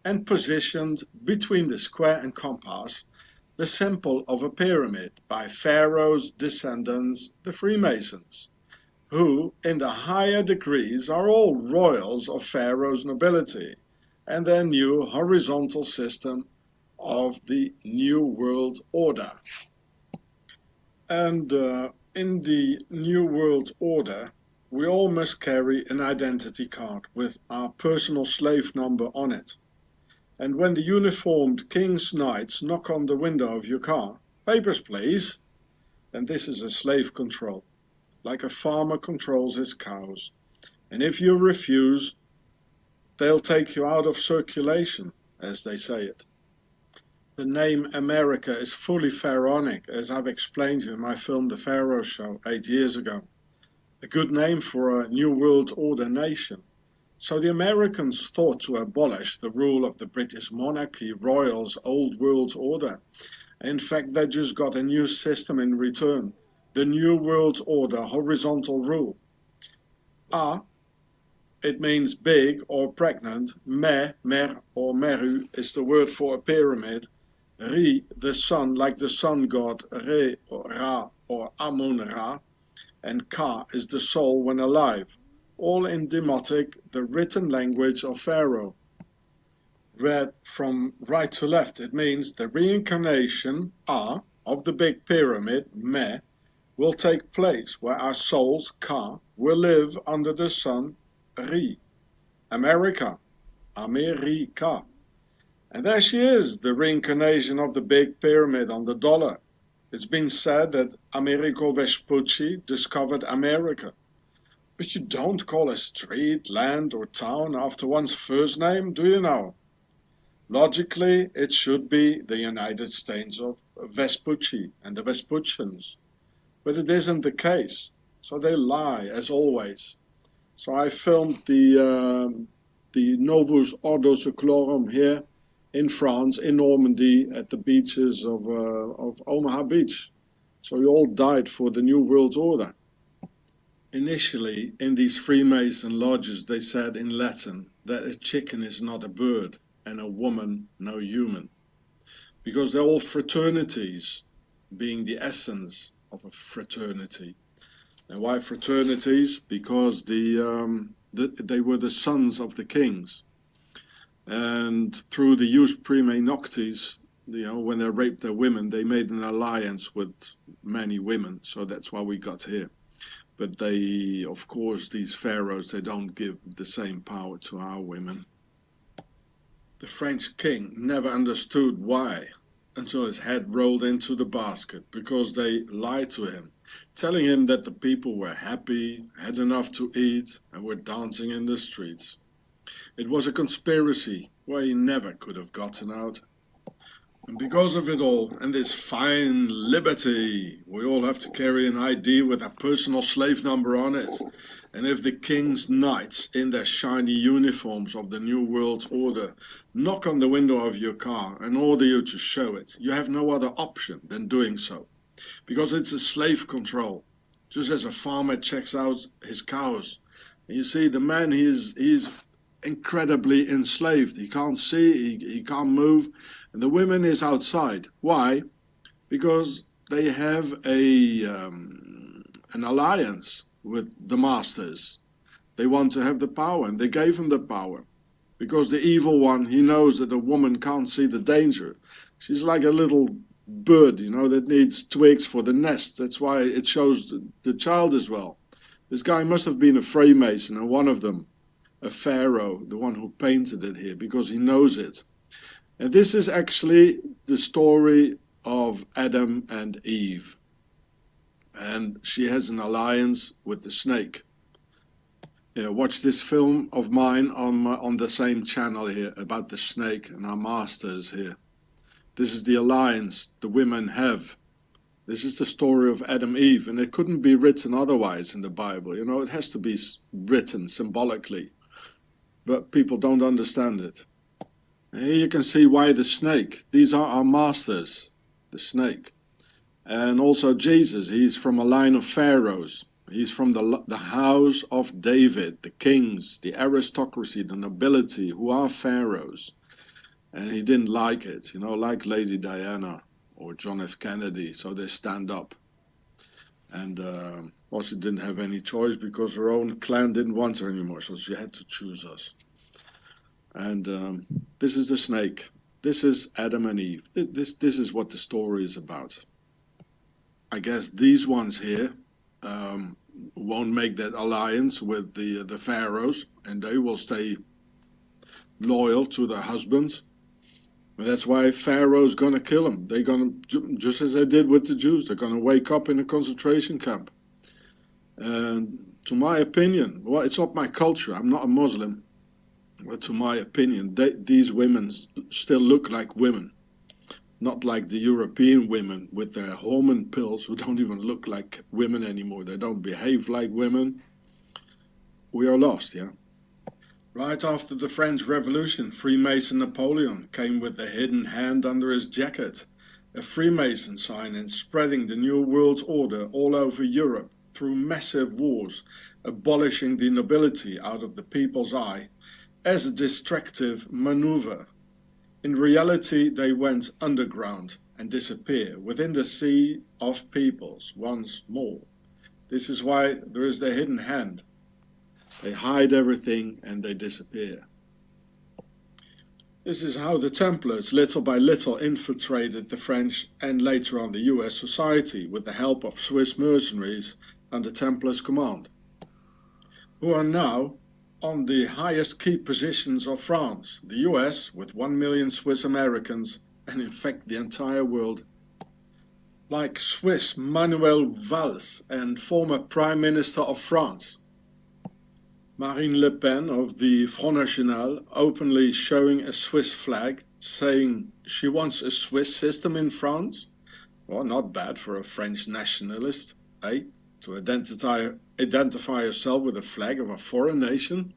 and positioned between the square and compass, the symbol of a pyramid by Pharaoh's descendants, the Freemasons, who in the higher degrees are all royals of Pharaoh's nobility, and their new horizontal system of the New World Order. And in the New World Order, we all must carry an identity card with our personal slave number on it. And when the uniformed king's knights knock on the window of your car, "Papers, please," then this is a slave control, like a farmer controls his cows. And if you refuse, they'll take you out of circulation, as they say it. The name America is fully pharaonic, as I've explained to you in my film The Pharaoh Show 8 years ago. A good name for a New World Order nation. So the Americans thought to abolish the rule of the British monarchy, royals, old world order. In fact, they just got a new system in return, the New World Order horizontal rule. A, it means big or pregnant. Me, mer or meru is the word for a pyramid. Ri, the sun, like the sun god, Re or Ra or Amun-Ra. And Ka is the soul when alive, all in Demotic, the written language of Pharaoh. Read from right to left, it means the reincarnation, A, of the big pyramid, Me, will take place where our souls, Ka, will live under the sun, Ri. America, America. And there she is, the reincarnation of the big pyramid on the dollar. It's been said that Amerigo Vespucci discovered America. But you don't call a street, land or town after one's first name, do you know? Logically, it should be the United States of Vespucci and the Vespuccians. But it isn't the case, so they lie, as always. So I filmed the Novus Ordo Seclorum here in France, in Normandy, at the beaches of Omaha Beach. So we all died for the New World Order. Initially, in these Freemason lodges, they said in Latin that a chicken is not a bird and a woman no human, because they're all fraternities, being the essence of a fraternity. And why fraternities? Because they were the sons of the kings. And through the jus prime noctis, when they raped their women, they made an alliance with many women. So that's why we got here. But they, of course, these pharaohs, they don't give the same power to our women. The French king never understood why, until his head rolled into the basket, because they lied to him, telling him that the people were happy, had enough to eat, and were dancing in the streets. It was a conspiracy where he never could have gotten out. And because of it all, and this fine liberty, we all have to carry an ID with a personal slave number on it. And if the king's knights in their shiny uniforms of the New World Order knock on the window of your car and order you to show it, you have no other option than doing so. Because it's a slave control, just as a farmer checks out his cows. And you see, the man, he's incredibly enslaved. He can't see, he can't move. And the women is outside. Why? Because they have an alliance with the masters. They want to have the power, and they gave him the power. Because the evil one, he knows that a woman can't see the danger. She's like a little bird, you know, that needs twigs for the nest. That's why it shows the child as well. This guy must have been a Freemason, and one of them, a pharaoh, the one who painted it here, because he knows it. And this is actually the story of Adam and Eve. And she has an alliance with the snake. Yeah, watch this film of mine on the same channel here about the snake and our masters here. This is the alliance the women have. This is the story of Adam and Eve, and it couldn't be written otherwise in the Bible. You know, it has to be written symbolically. But people don't understand it. And here you can see why the snake. These are our masters, the snake. And also Jesus, he's from a line of pharaohs. He's from the house of David, the kings, the aristocracy, the nobility, who are pharaohs. And he didn't like it, you know, like Lady Diana or John F. Kennedy, so they stand up. And also didn't have any choice because her own clan didn't want her anymore, so she had to choose us. And this is the snake. This is Adam and Eve. This is what the story is about. I guess these ones here won't make that alliance with the pharaohs, and they will stay loyal to their husbands. And that's why Pharaoh's going to kill them. They're going to, just as they did with the Jews, they're going to wake up in a concentration camp. And to my opinion, well, it's not my culture. I'm not a Muslim. But to my opinion, these women still look like women. Not like the European women with their hormone pills who don't even look like women anymore. They don't behave like women. We are lost, yeah? Right after the French Revolution, Freemason Napoleon came with a hidden hand under his jacket, a Freemason sign, and spreading the New World Order all over Europe through massive wars, abolishing the nobility out of the people's eye as a distractive maneuver. In reality, they went underground and disappear within the sea of peoples once more. This is why there is the hidden hand. They hide everything and they disappear. This is how the Templars little by little infiltrated the French and later on the US society with the help of Swiss mercenaries under Templars' command, who are now on the highest key positions of France, the US with 1 million Swiss Americans, and in fact the entire world. Like Swiss Manuel Valls and former Prime Minister of France, Marine Le Pen of the Front National, openly showing a Swiss flag, saying she wants a Swiss system in France. Well, not bad for a French nationalist, eh? To identify herself with a flag of a foreign nation.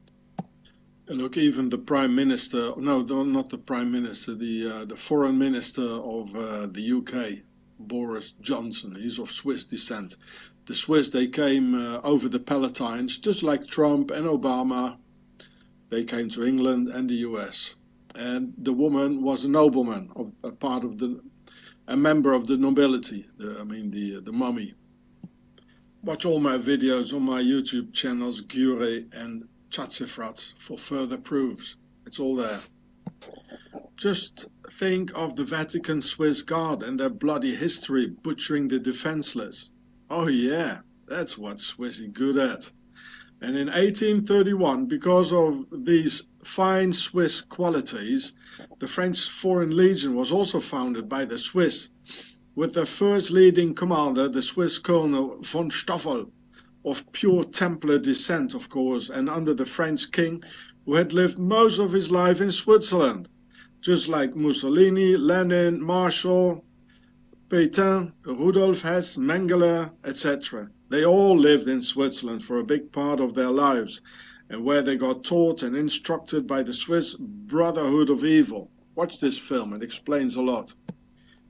And look, even the Prime Minister, no, not the Prime Minister, the Foreign Minister of the UK, Boris Johnson, he's of Swiss descent. The Swiss, they came over the Palatines, just like Trump and Obama. They came to England and the US. And the woman was a nobleman, a member of the nobility, the mummy. Watch all my videos on my YouTube channels, Gure and Chatsefrat, for further proofs. It's all there. Just think of the Vatican Swiss Guard and their bloody history butchering the defenseless. Oh yeah, that's what Swiss is good at. And in 1831, because of these fine Swiss qualities, the French Foreign Legion was also founded by the Swiss, with their first leading commander, the Swiss Colonel von Stoffel, of pure Templar descent, of course, and under the French king, who had lived most of his life in Switzerland. just like Mussolini, Lenin, Marshall, Pétain, Rudolf Hess, Mengele, etc. They all lived in Switzerland for a big part of their lives, and where they got taught and instructed by the Swiss Brotherhood of Evil. Watch this film, it explains a lot.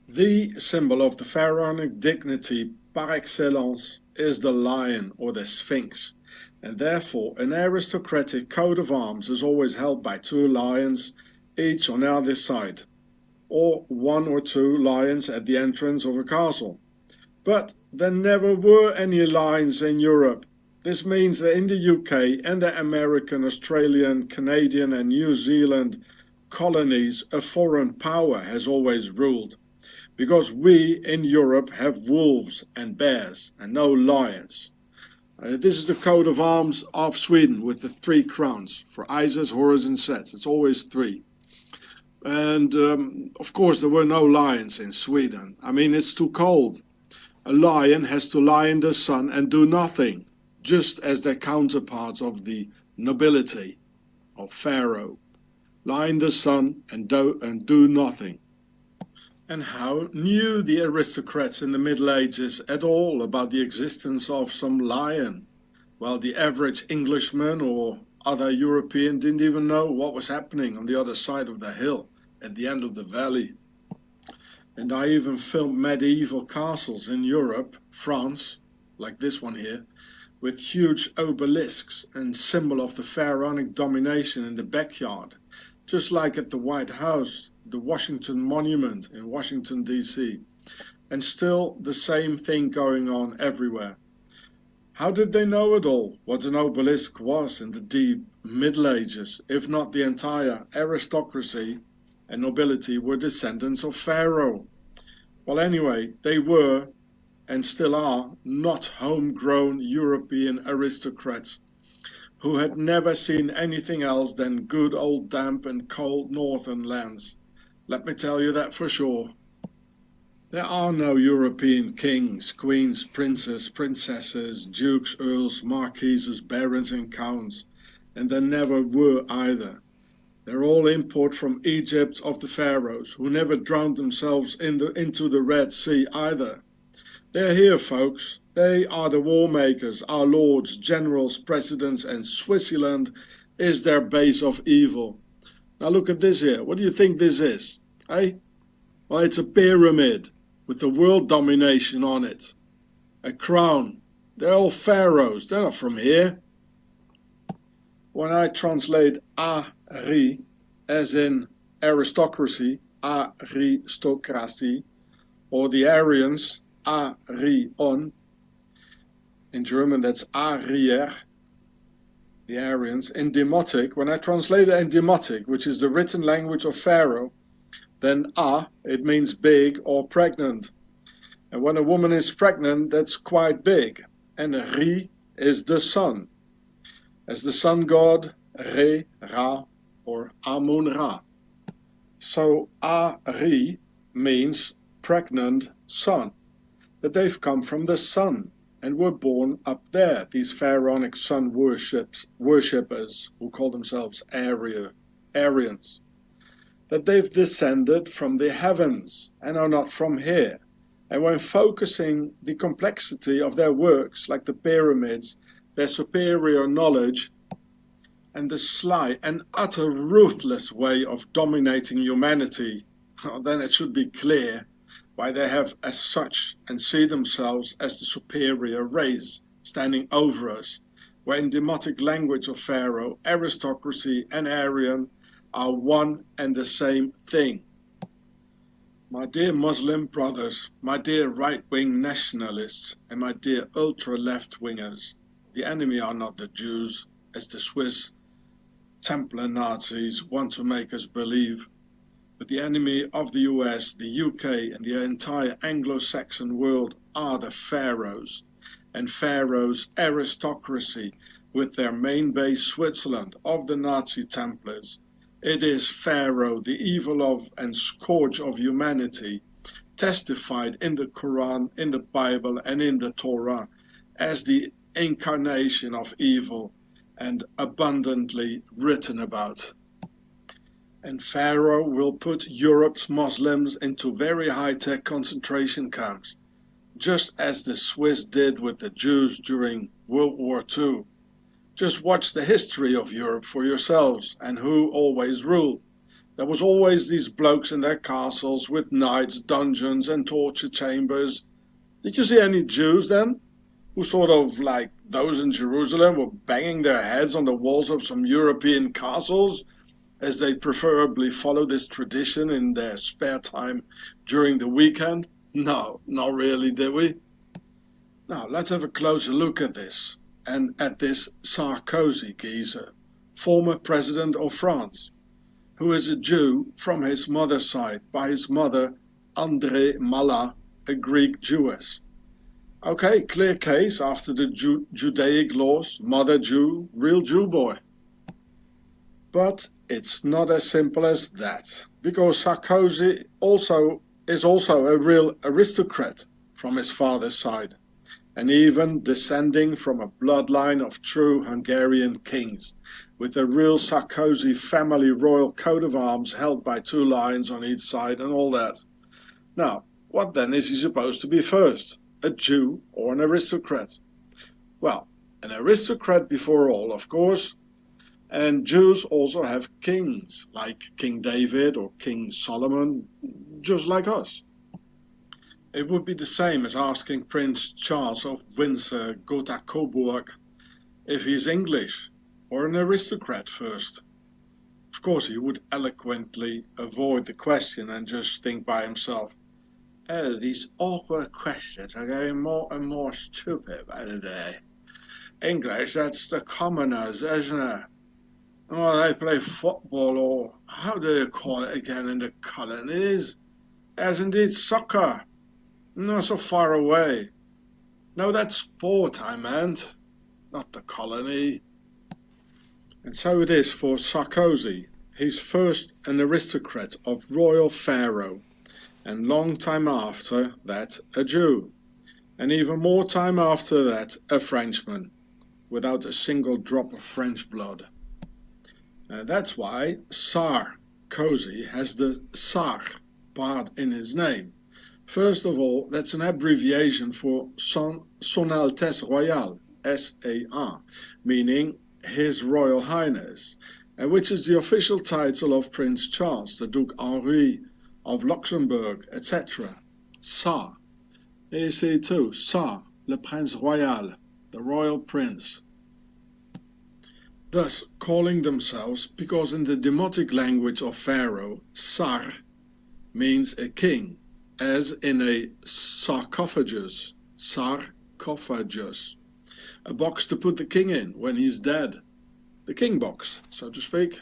The symbol of the pharaonic dignity par excellence is the lion or the sphinx, and therefore an aristocratic coat of arms is always held by two lions, each on either side, or one or two lions at the entrance of a castle. But there never were any lions in Europe. This means that in the UK and the American, Australian, Canadian and New Zealand colonies, a foreign power has always ruled. Because we in Europe have wolves and bears and no lions. This is the coat of arms of Sweden with the 3 crowns for Isis, Horus and Set. It's always 3. And of course there were no lions in Sweden. I mean, it's too cold. A lion has to lie in the sun and do nothing, just as their counterparts of the nobility of Pharaoh. Lie in the sun and do nothing. And how knew the aristocrats in the Middle Ages at all about the existence of some lion? Well, the average Englishman or other European didn't even know what was happening on the other side of the hill, at the end of the valley. And I even filmed medieval castles in Europe, France, like this one here, with huge obelisks and symbol of the pharaonic domination in the backyard, just like at the White House, the Washington Monument in Washington, D.C. And still the same thing going on everywhere. How did they know it all, what an obelisk was in the deep Middle Ages, if not the entire aristocracy and nobility were descendants of Pharaoh? Well, anyway, they were, and still are, not homegrown European aristocrats who had never seen anything else than good old damp and cold northern lands. Let me tell you that for sure. There are no European kings, queens, princes, princesses, dukes, earls, marquises, barons and counts, and there never were either. They're all import from Egypt of the pharaohs, who never drowned themselves into the Red Sea either. They're here, folks. They are the war makers, our lords, generals, presidents, and Switzerland is their base of evil. Now look at this here. What do you think this is? Eh? Well, it's a pyramid with the world domination on it. A crown. They're all pharaohs. They're not from here. When I translate Ari as in aristocracy, aristocracy, or the Aryans, Arion, in German that's Arier, the Aryans, in Demotic, when I translate it in Demotic, which is the written language of Pharaoh, then it means big or pregnant. And when a woman is pregnant, that's quite big. And Ri is the sun. As the sun god, Re, Ra, or Amun-Ra. So Ari means pregnant son. That they've come from the sun and were born up there, these pharaonic sun worshippers who call themselves Aryans. That they've descended from the heavens and are not from here. And when focusing the complexity of their works, like the pyramids, their superior knowledge, and the sly and utter ruthless way of dominating humanity, then it should be clear why they have as such and see themselves as the superior race standing over us, where in demotic language of Pharaoh, aristocracy and Aryan are one and the same thing. My dear Muslim brothers, my dear right-wing nationalists, and my dear ultra-left-wingers, the enemy are not the Jews, as the Swiss Templar Nazis want to make us believe, but the enemy of the US, the UK, and the entire Anglo-Saxon world are the pharaohs, and Pharaoh's aristocracy, with their main base Switzerland of the Nazi Templars. It is Pharaoh, the evil of and scourge of humanity, testified in the Quran, in the Bible, and in the Torah, as the incarnation of evil, and abundantly written about. And Pharaoh will put Europe's Muslims into very high-tech concentration camps, just as the Swiss did with the Jews during World War II. Just watch the history of Europe for yourselves and who always ruled. There was always these blokes in their castles with knights, dungeons and torture chambers. Did you see any Jews then? Who sort of like those in Jerusalem were banging their heads on the walls of some European castles, as they preferably follow this tradition in their spare time during the weekend? No, not really, did we? Now, let's have a closer look at this, and at this Sarkozy geezer, former president of France, who is a Jew from his mother's side, by his mother, André Mallat, a Greek Jewess. Okay, clear case after the Judaic laws, mother Jew, real Jew boy. But it's not as simple as that, because Sarkozy is also a real aristocrat from his father's side, and even descending from a bloodline of true Hungarian kings, with a real Sarkozy family royal coat of arms held by 2 lions on each side and all that. Now, what then is he supposed to be first, a Jew or an aristocrat? Well, an aristocrat before all, of course. And Jews also have kings, like King David or King Solomon, just like us. It would be the same as asking Prince Charles of Windsor, Gotha-Coburg, if he's English or an aristocrat first. Of course, he would eloquently avoid the question and just think by himself, oh, these awkward questions are getting more and more stupid by the day. English, that's the commoners, isn't it? Oh, they play football, or how do you call it again in the colonies? As indeed soccer. Not so far away. No, that's sport I meant, not the colony. And so it is for Sarkozy. He's first an aristocrat of royal Pharaoh, and long time after that a Jew, and even more time after that a Frenchman, without a single drop of French blood. That's why Sarkozy has the Sar part in his name. First of all, that's an abbreviation for Son Altesse Royale, SAR, meaning His Royal Highness, and which is the official title of Prince Charles, the Duke Henri of Luxembourg, etc. Sar. Here you see too, Sar, le Prince Royal, the Royal Prince. Thus calling themselves, because in the demotic language of Pharaoh, Sar means a king, as in a sarcophagus, a box to put the king in when he's dead, the king box, so to speak,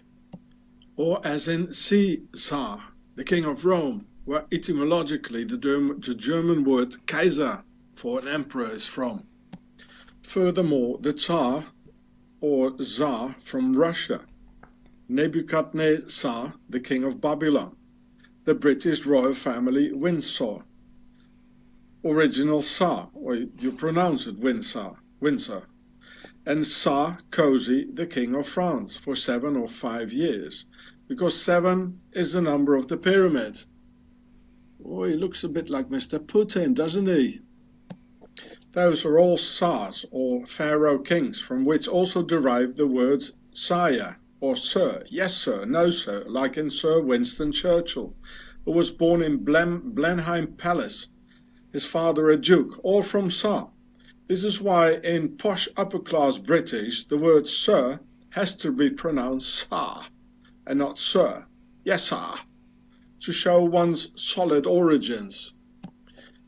or as in Caesar, the king of Rome, where etymologically the German word Kaiser for an emperor is from. Furthermore, the Tsar or Tsar from Russia, Nebuchadnezzar, the king of Babylon, the British royal family Windsor, original Tsar, or you pronounce it Windsor, and Sarkozy, the king of France, for 7 or 5 years, because 7 is the number of the pyramid. Oh, he looks a bit like Mr. Putin, doesn't he? Those are all Tsars, or pharaoh kings, from which also derive the words sire, or sir, yes sir, no sir, like in Sir Winston Churchill, who was born in Blenheim Palace, his father a duke, all from Tsar. This is why in posh upper-class British the word sir has to be pronounced Tsar, and not sir, yes sir, to show one's solid origins.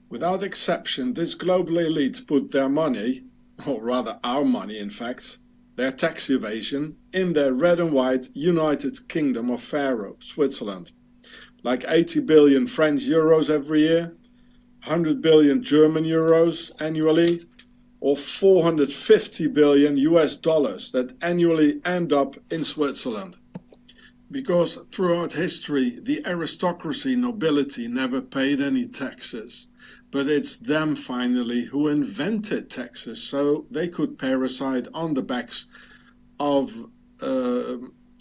Without exception, this global elite put their money, or rather our money in fact, their tax evasion, in their red and white United Kingdom of Pharaoh, Switzerland. Like 80 billion French euros every year, 100 billion German euros annually, or 450 billion US dollars that annually end up in Switzerland. Because throughout history, the aristocracy nobility never paid any taxes. But it's them finally who invented taxes so they could parasite on the backs of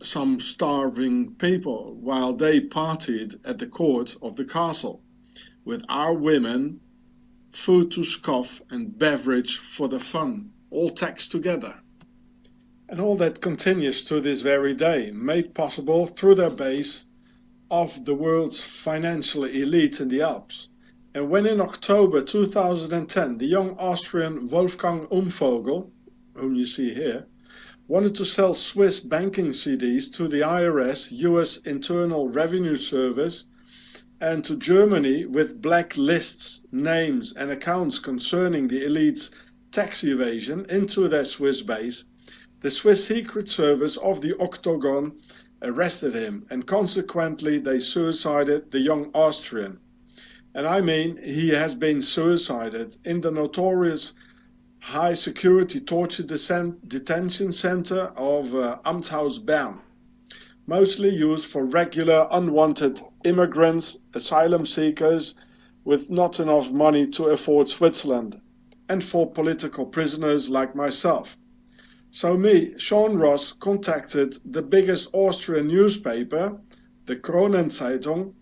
some starving people while they partied at the court of the castle, with our women, food to scoff and beverage for the fun, all taxed together. And all that continues to this very day, made possible through their base of the world's financial elite in the Alps. And when in October 2010 the young Austrian Wolfgang Umvogel, whom you see here, wanted to sell Swiss banking CDs to the IRS, US Internal Revenue Service, and to Germany with black lists, names and accounts concerning the elite's tax evasion into their Swiss base, the Swiss Secret Service of the Octagon arrested him, and consequently they suicided the young Austrian. And I mean, he has been suicided in the notorious high security torture detention center of Amtshaus Bern, mostly used for regular unwanted immigrants, asylum seekers with not enough money to afford Switzerland, and for political prisoners like myself. So me, Sean Ross, contacted the biggest Austrian newspaper, the Kronenzeitung,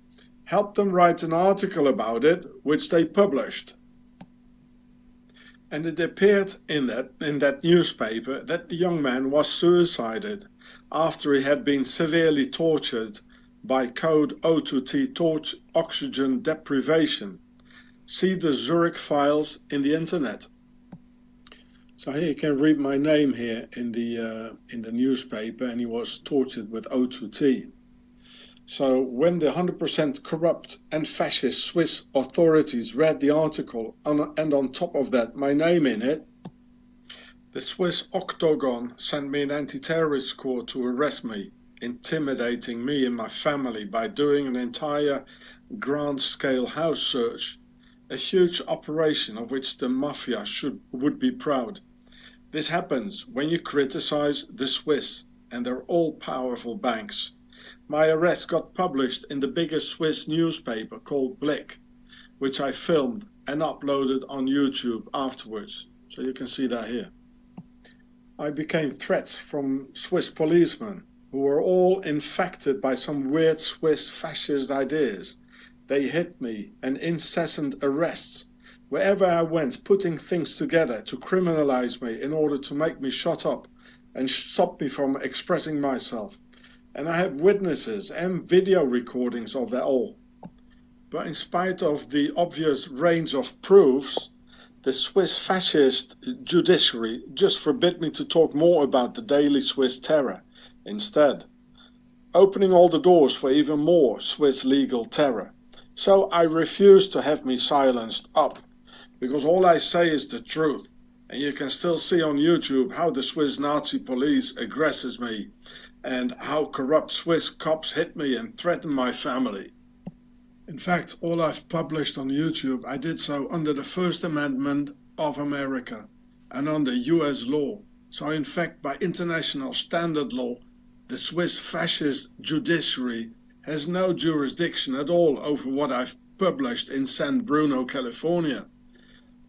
helped them write an article about it, which they published. And it appeared in that newspaper that the young man was suicided after he had been severely tortured by code O2T oxygen deprivation. See the Zurich files in the internet. So here you can read my name here in the newspaper, and he was tortured with O2T. So when the 100% corrupt and fascist Swiss authorities read the article and on top of that my name in it, the Swiss Octagon sent me an anti-terrorist squad to arrest me, intimidating me and my family by doing an entire grand-scale house search, a huge operation of which the mafia would be proud. This happens when you criticize the Swiss and their all-powerful banks. My arrest got published in the biggest Swiss newspaper called Blick, which I filmed and uploaded on YouTube afterwards, so you can see that here. I became threats from Swiss policemen who were all infected by some weird Swiss fascist ideas. They hit me and incessant arrests wherever I went, putting things together to criminalize me in order to make me shut up and stop me from expressing myself. And I have witnesses and video recordings of that all. But in spite of the obvious range of proofs, the Swiss fascist judiciary just forbid me to talk more about the daily Swiss terror instead, opening all the doors for even more Swiss legal terror. So I refuse to have me silenced up, because all I say is the truth, and you can still see on YouTube how the Swiss Nazi police aggresses me, and how corrupt Swiss cops hit me and threaten my family. In fact, all I've published on YouTube, I did so under the First Amendment of America and under US law. So in fact, by international standard law, the Swiss fascist judiciary has no jurisdiction at all over what I've published in San Bruno, California.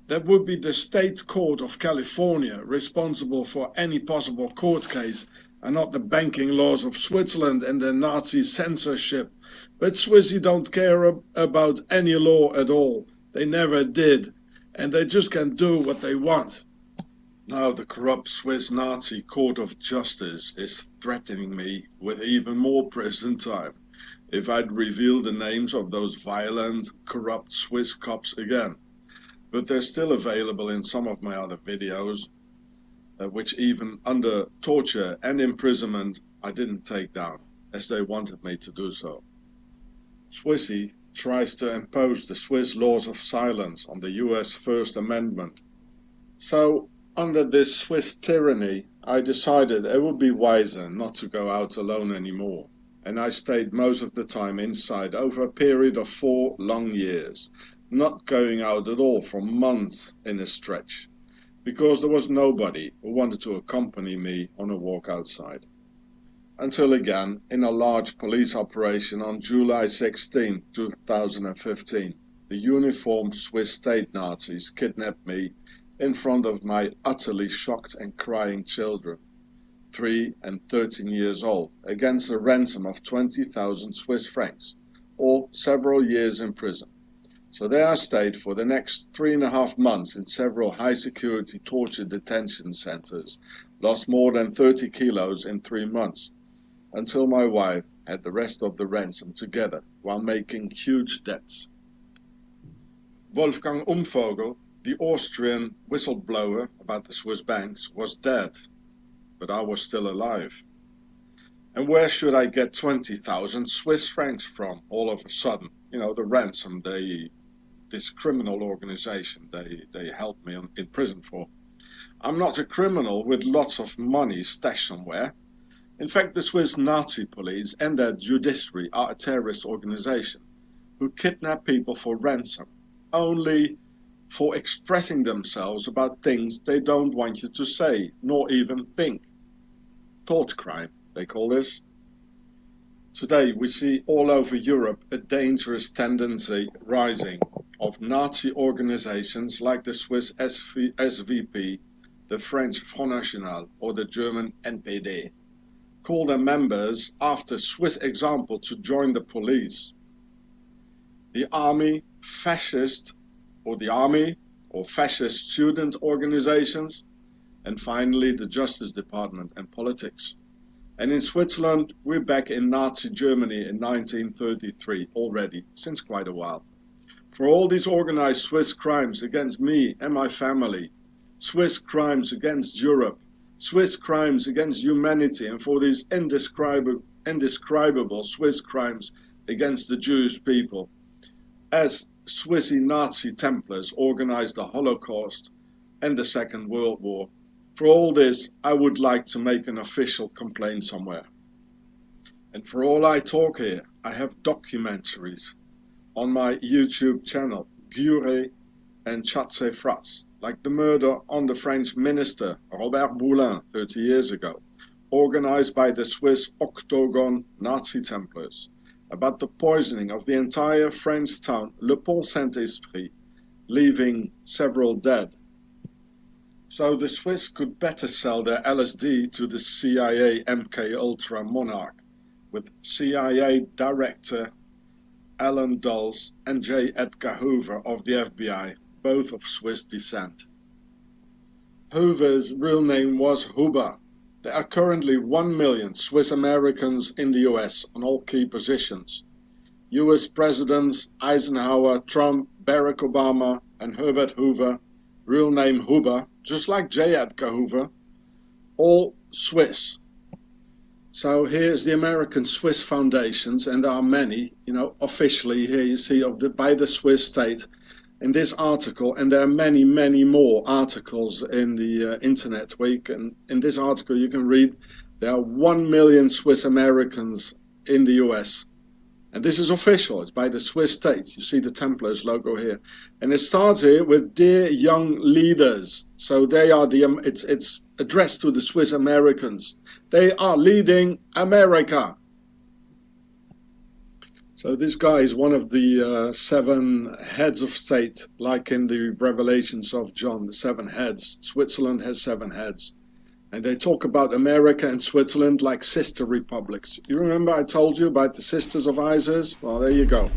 That would be the state court of California responsible for any possible court case, and not the banking laws of Switzerland and their Nazi censorship. But Swissy don't care about any law at all. They never did, and they just can do what they want. Now the corrupt Swiss Nazi Court of Justice is threatening me with even more prison time if I'd reveal the names of those violent, corrupt Swiss cops again. But they're still available in some of my other videos, which even under torture and imprisonment I didn't take down, as they wanted me to do so. Swissy tries to impose the Swiss laws of silence on the US First Amendment. So, under this Swiss tyranny, I decided it would be wiser not to go out alone anymore, and I stayed most of the time inside over a period of 4 long years, not going out at all for months in a stretch, because there was nobody who wanted to accompany me on a walk outside. Until again, in a large police operation on July 16, 2015, the uniformed Swiss state Nazis kidnapped me in front of my utterly shocked and crying children. 3 and 13 years old, against a ransom of 20,000 Swiss francs, or several years in prison. So there I stayed for the next 3.5 months in several high-security torture detention centers, lost more than 30 kilos in 3 months, until my wife had the rest of the ransom together while making huge debts. Wolfgang Umvogel, the Austrian whistleblower about the Swiss banks, was dead, but I was still alive. And where should I get 20,000 Swiss francs from all of a sudden? You know, the ransom this criminal organization they held me in prison for. I'm not a criminal with lots of money stashed somewhere. In fact, the Swiss Nazi police and their judiciary are a terrorist organization who kidnap people for ransom, only for expressing themselves about things they don't want you to say, nor even think. Thought crime, they call this. Today we see all over Europe a dangerous tendency rising of Nazi organizations like the Swiss SVP, the French Front National, or the German NPD. Call their members after Swiss example to join the police. The army, fascist student organizations, and finally the Justice Department and politics. And in Switzerland, we're back in Nazi Germany in 1933 already, since quite a while. For all these organized Swiss crimes against me and my family, Swiss crimes against Europe, Swiss crimes against humanity, and for these indescribable Swiss crimes against the Jewish people, as Swissy Nazi Templars organized the Holocaust and the Second World War. For all this, I would like to make an official complaint somewhere. And for all I talk here, I have documentaries on my YouTube channel, Gure and Chatse Frats, like the murder on the French minister Robert Boulin 30 years ago, organized by the Swiss Octagon Nazi Templars, about the poisoning of the entire French town Le Pont Saint-Esprit, leaving several dead. So the Swiss could better sell their LSD to the CIA MK-Ultra monarch, with CIA Director Alan Dulles and J. Edgar Hoover of the FBI, both of Swiss descent. Hoover's real name was Huber. There are currently 1 million Swiss Americans in the US on all key positions. US Presidents Eisenhower, Trump, Barack Obama and Herbert Hoover, real name Huber, just like J. Edgar Hoover, all Swiss. So here's the American Swiss foundations, and there are many, officially here you see by the Swiss state in this article, and there are many, many more articles in the internet where you can, in this article you can read there are 1 million Swiss Americans in the US. And this is official, it's by the Swiss state. You see the Templars logo here. And it starts here with Dear Young Leaders. So they are it's addressed to the Swiss Americans. They are leading America. So this guy is one of the 7 heads of state, like in the Revelations of John, the 7 heads. Switzerland has 7 heads. And they talk about America and Switzerland like sister republics. You remember I told you about the Sisters of ISIS? Well, there you go.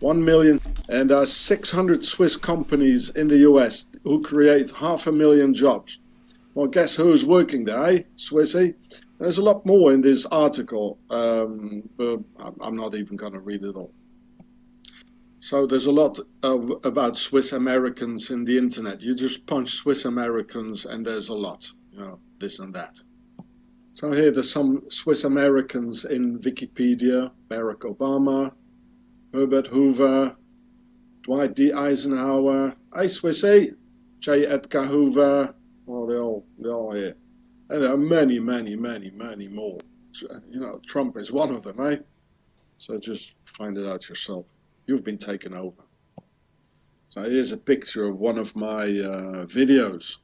1 million. And there are 600 Swiss companies in the US who create 500,000 jobs. Well, guess who's working there, eh? Swissy? There's a lot more in this article, but I'm not even going to read it all. So there's a lot about Swiss Americans in the internet. You just punch Swiss Americans and there's a lot. This and that. So here there's some Swiss Americans in Wikipedia: Barack Obama, Herbert Hoover, Dwight D. Eisenhower, hey Swissy, J. Edgar Hoover. Well, they're all here. And there are many, many, many, many more. Trump is one of them, eh? So just find it out yourself. You've been taken over. So here's a picture of one of my videos.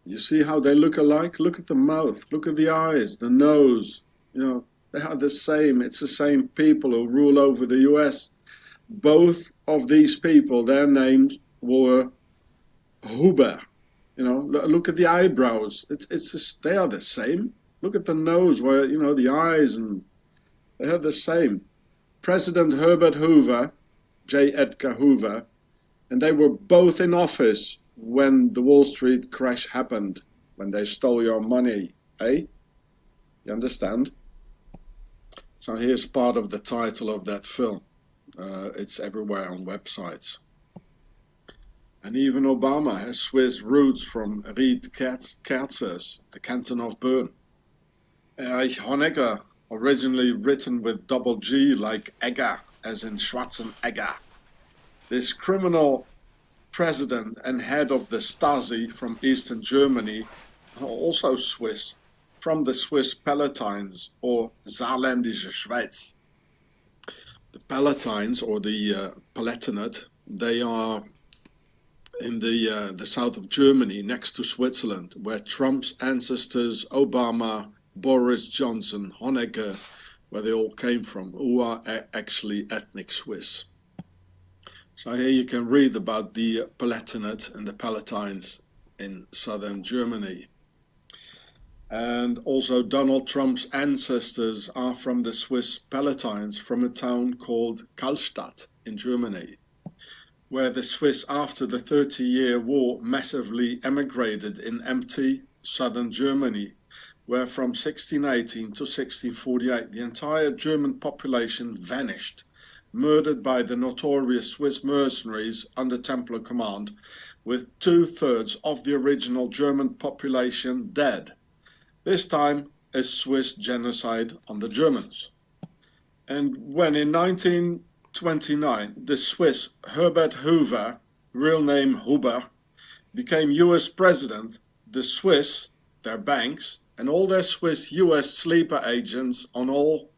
You see how they look alike? Look at the mouth, look at the eyes, the nose. They are the same. It's the same people who rule over the US. Both of these people, their names were Huber. Look at the eyebrows. They are the same. Look at the nose, where, the eyes, and they had the same. President Herbert Hoover, J. Edgar Hoover, and they were both in office when the Wall Street crash happened, when they stole your money, eh? You understand? So here's part of the title of that film. It's everywhere on websites. And even Obama has Swiss roots from Ried Kerzers, the canton of Bern. Erich Honecker, originally written with double G like Egger, as in Schwarzenegger. This criminal president and head of the Stasi from Eastern Germany, also Swiss, from the Swiss Palatines or Saarländische Schweiz. The Palatines, or the Palatinate, they are in the south of Germany, next to Switzerland, where Trump's ancestors, Obama, Boris Johnson, Honecker, where they all came from, who are actually ethnic Swiss. So here you can read about the Palatinate and the Palatines in southern Germany. And also Donald Trump's ancestors are from the Swiss Palatines, from a town called Kallstadt in Germany, where the Swiss, after the 30-year war, massively emigrated in empty southern Germany, where from 1618 to 1648 the entire German population vanished, murdered by the notorious Swiss mercenaries under Templar command, with 2/3 of the original German population dead. This time a Swiss genocide on the Germans. And when in 1929 the Swiss Herbert Hoover, real name Huber, became US president, the Swiss, their banks, and all their Swiss US sleeper agents on all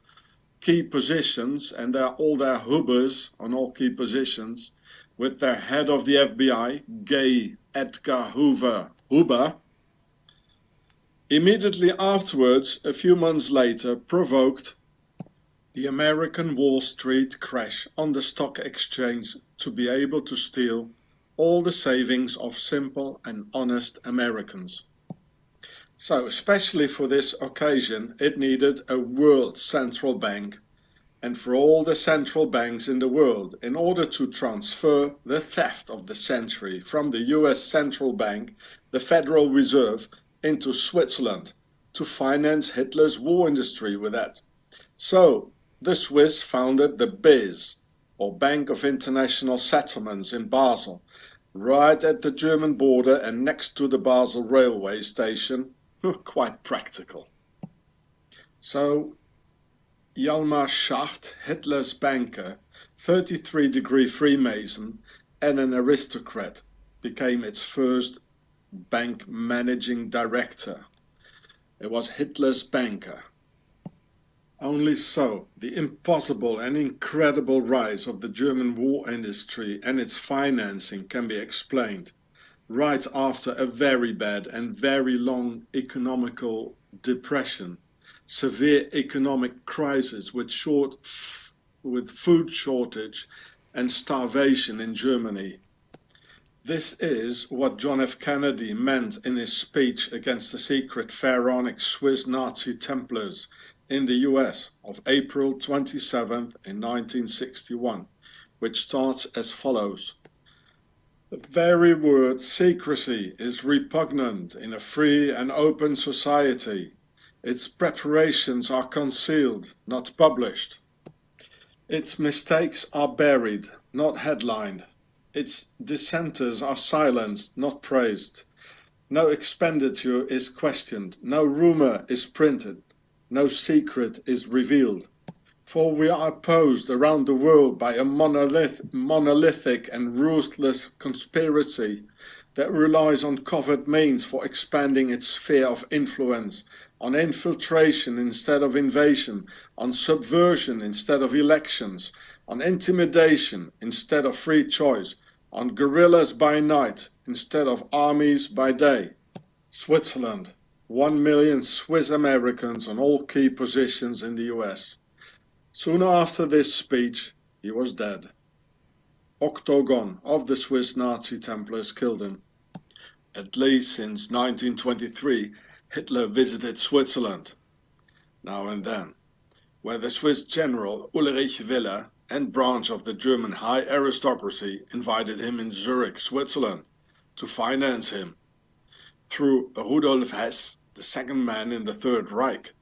key positions, and all their Hubers on all key positions, with their head of the FBI, J. Edgar Hoover, immediately afterwards, a few months later, provoked the American Wall Street crash on the stock exchange to be able to steal all the savings of simple and honest Americans. So, especially for this occasion, it needed a world central bank, and for all the central banks in the world, in order to transfer the theft of the century from the US Central Bank, the Federal Reserve, into Switzerland, to finance Hitler's war industry with that. So, the Swiss founded the BIS, or Bank of International Settlements, in Basel, right at the German border and next to the Basel railway station. Quite practical. So, Hjalmar Schacht, Hitler's banker, 33-degree Freemason, and an aristocrat, became its first bank managing director. It was Hitler's banker. Only so, the impossible and incredible rise of the German war industry and its financing can be explained, right after a very bad and very long economical depression, severe economic crisis with food shortage and starvation in Germany. This is what John F. Kennedy meant in his speech against the secret pharaonic Swiss Nazi Templars in the US of April 27th in 1961, which starts as follows. The very word secrecy is repugnant in a free and open society. Its preparations are concealed, not published. Its mistakes are buried, not headlined. Its dissenters are silenced, not praised. No expenditure is questioned, no rumor is printed, no secret is revealed. For we are opposed around the world by a monolithic and ruthless conspiracy that relies on covert means for expanding its sphere of influence, on infiltration instead of invasion, on subversion instead of elections, on intimidation instead of free choice, on guerrillas by night instead of armies by day. Switzerland, 1 million Swiss Americans on all key positions in the US. Soon after this speech, he was dead. Octagon of the Swiss Nazi Templars killed him. At least since 1923, Hitler visited Switzerland now and then, where the Swiss general Ulrich Wille and branch of the German high aristocracy invited him in Zurich, Switzerland, to finance him through Rudolf Hess, the second man in the Third Reich,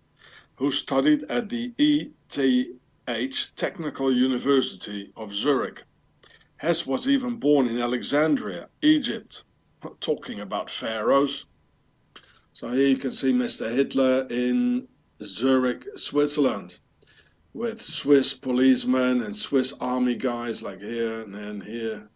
who studied at the ETH Technical University of Zurich. Hess was even born in Alexandria, Egypt. Talking about pharaohs. So here you can see Mr. Hitler in Zurich, Switzerland, with Swiss policemen and Swiss army guys like here and here.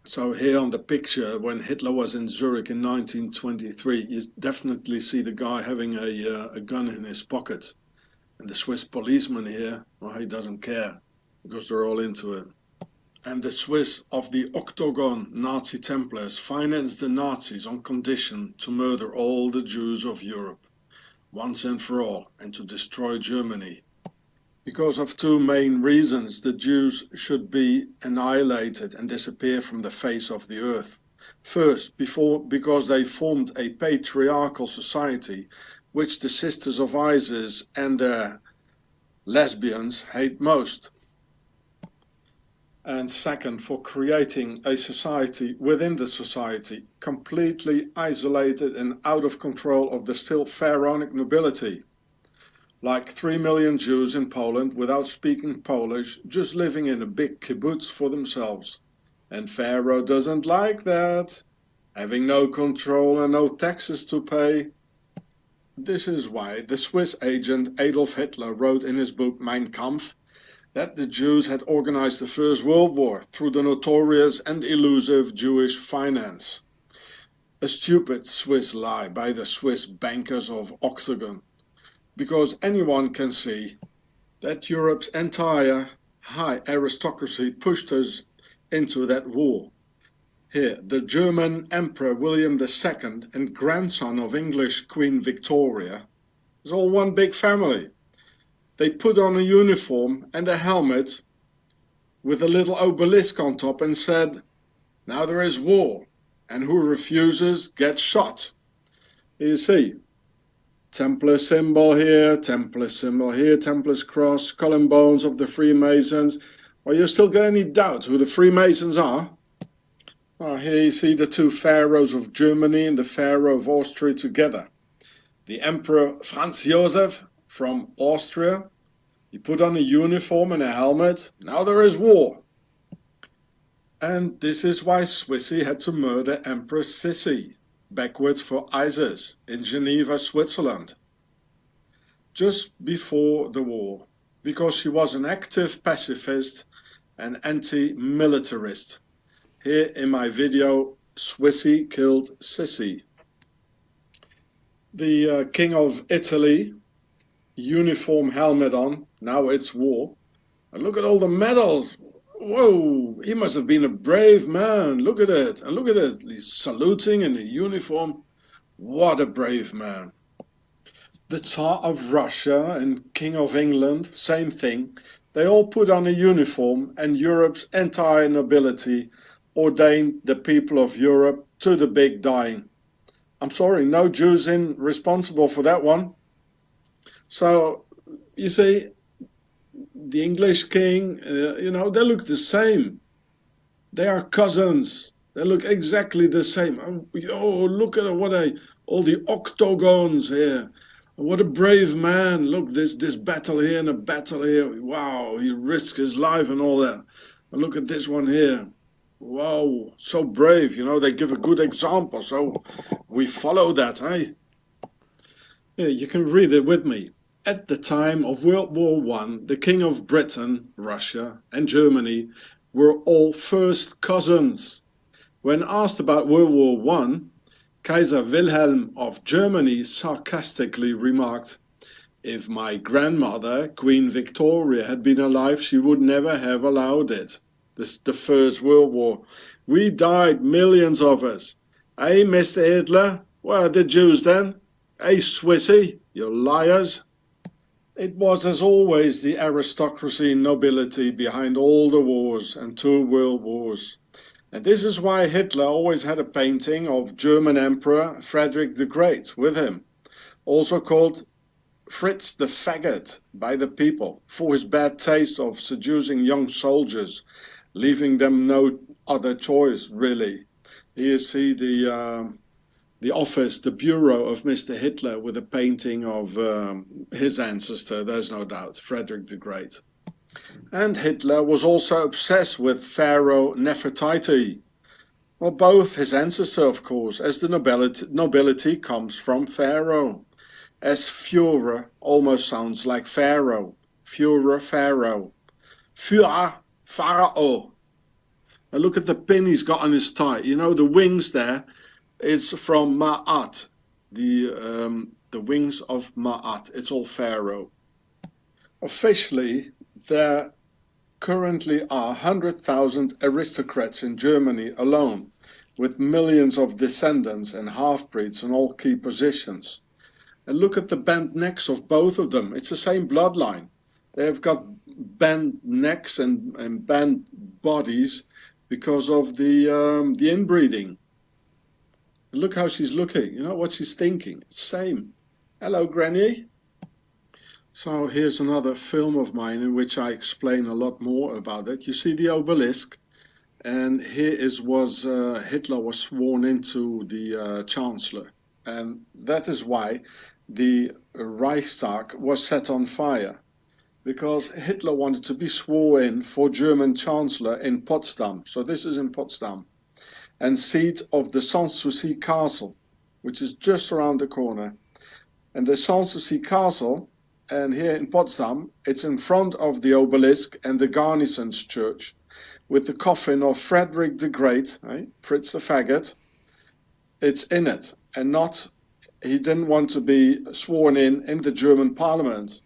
So here on the picture, when Hitler was in Zurich in 1923, you definitely see the guy having a gun in his pocket. And the Swiss policeman here, well, he doesn't care, because they're all into it. And the Swiss of the Octagon Nazi Templars financed the Nazis on condition to murder all the Jews of Europe, once and for all, and to destroy Germany. Because of two main reasons, the Jews should be annihilated and disappear from the face of the earth. First, because they formed a patriarchal society which the sisters of ISIS and their lesbians hate most. And second, for creating a society within the society, completely isolated and out of control of the still pharaonic nobility. Like 3 million Jews in Poland without speaking Polish, just living in a big kibbutz for themselves. And Pharaoh doesn't like that, having no control and no taxes to pay. This is why the Swiss agent Adolf Hitler wrote in his book Mein Kampf that the Jews had organized the First World War through the notorious and elusive Jewish finance. A stupid Swiss lie by the Swiss bankers of Octagon, because anyone can see that Europe's entire high aristocracy pushed us into that war. Here, the German Emperor William II and grandson of English Queen Victoria is all one big family. They put on a uniform and a helmet with a little obelisk on top and said, "Now there is war, and who refuses gets shot." You see, Templar symbol here, Templar's cross, skull and bones of the Freemasons. Well, you still got any doubt who the Freemasons are? Oh, here you see the two pharaohs of Germany and the pharaoh of Austria together. The Emperor Franz Joseph from Austria. He put on a uniform and a helmet. Now there is war. And this is why Swissy had to murder Empress Sissi, backwards for ISIS, in Geneva, Switzerland, just before the war, because she was an active pacifist and anti-militarist. Here in my video, Swissy killed Sissi. The King of Italy, uniform, helmet on, now it's war. And look at all the medals. Whoa, he must have been a brave man. Look at it. And look at it. He's saluting in a uniform. What a brave man. The Tsar of Russia and King of England, same thing. They all put on a uniform, and Europe's entire nobility ordained the people of Europe to the big dying. I'm sorry, no Jews responsible for that one. So, you see, the English king, they look the same. They are cousins. They look exactly the same. Oh, look at all the octagons here. What a brave man. Look, this battle here and a battle here. Wow, he risks his life and all that. And look at this one here. Wow, so brave. They give a good example. So we follow that, eh? Yeah, you can read it with me. At the time of World War I, the King of Britain, Russia, and Germany were all first cousins. When asked about World War I, Kaiser Wilhelm of Germany sarcastically remarked, "If my grandmother, Queen Victoria, had been alive, she would never have allowed it." This is the First World War. We died, millions of us. Hey, Mr. Hitler, where are the Jews then? Hey, Swissy, you liars. It was, as always, the aristocracy and nobility behind all the wars and two world wars. And this is why Hitler always had a painting of German Emperor Frederick the Great with him, also called Fritz the Faggot by the people for his bad taste of seducing young soldiers, leaving them no other choice really. Here you see the office, the bureau of Mr. Hitler with a painting of his ancestor, there's no doubt, Frederick the Great. And Hitler was also obsessed with Pharaoh Nefertiti. Well, both his ancestor, of course, as the nobility comes from Pharaoh. As Führer almost sounds like Pharaoh. Führer, Pharaoh. Führer, Pharaoh. And look at the pin he's got on his tie. You know, the wings there, it's from Ma'at. The wings of Ma'at. It's all Pharaoh. Officially, there currently are 100,000 aristocrats in Germany alone, with millions of descendants and half-breeds in all key positions. And look at the bent necks of both of them. It's the same bloodline. They have got bent necks and bent bodies because of the inbreeding. Look how she's looking. You know what she's thinking. Same. Hello, Granny. So here's another film of mine in which I explain a lot more about it. You see the obelisk, and here was Hitler was sworn into the Chancellor, and that is why the Reichstag was set on fire, because Hitler wanted to be sworn in for German Chancellor in Potsdam. So this is in Potsdam, and seat of the Sanssouci Castle, which is just around the corner. And the Sanssouci Castle, and here in Potsdam, it's in front of the obelisk and the Garnisons Church, with the coffin of Frederick the Great, Fritz the Faggot. It's in it, and not, he didn't want to be sworn in the German Parliament,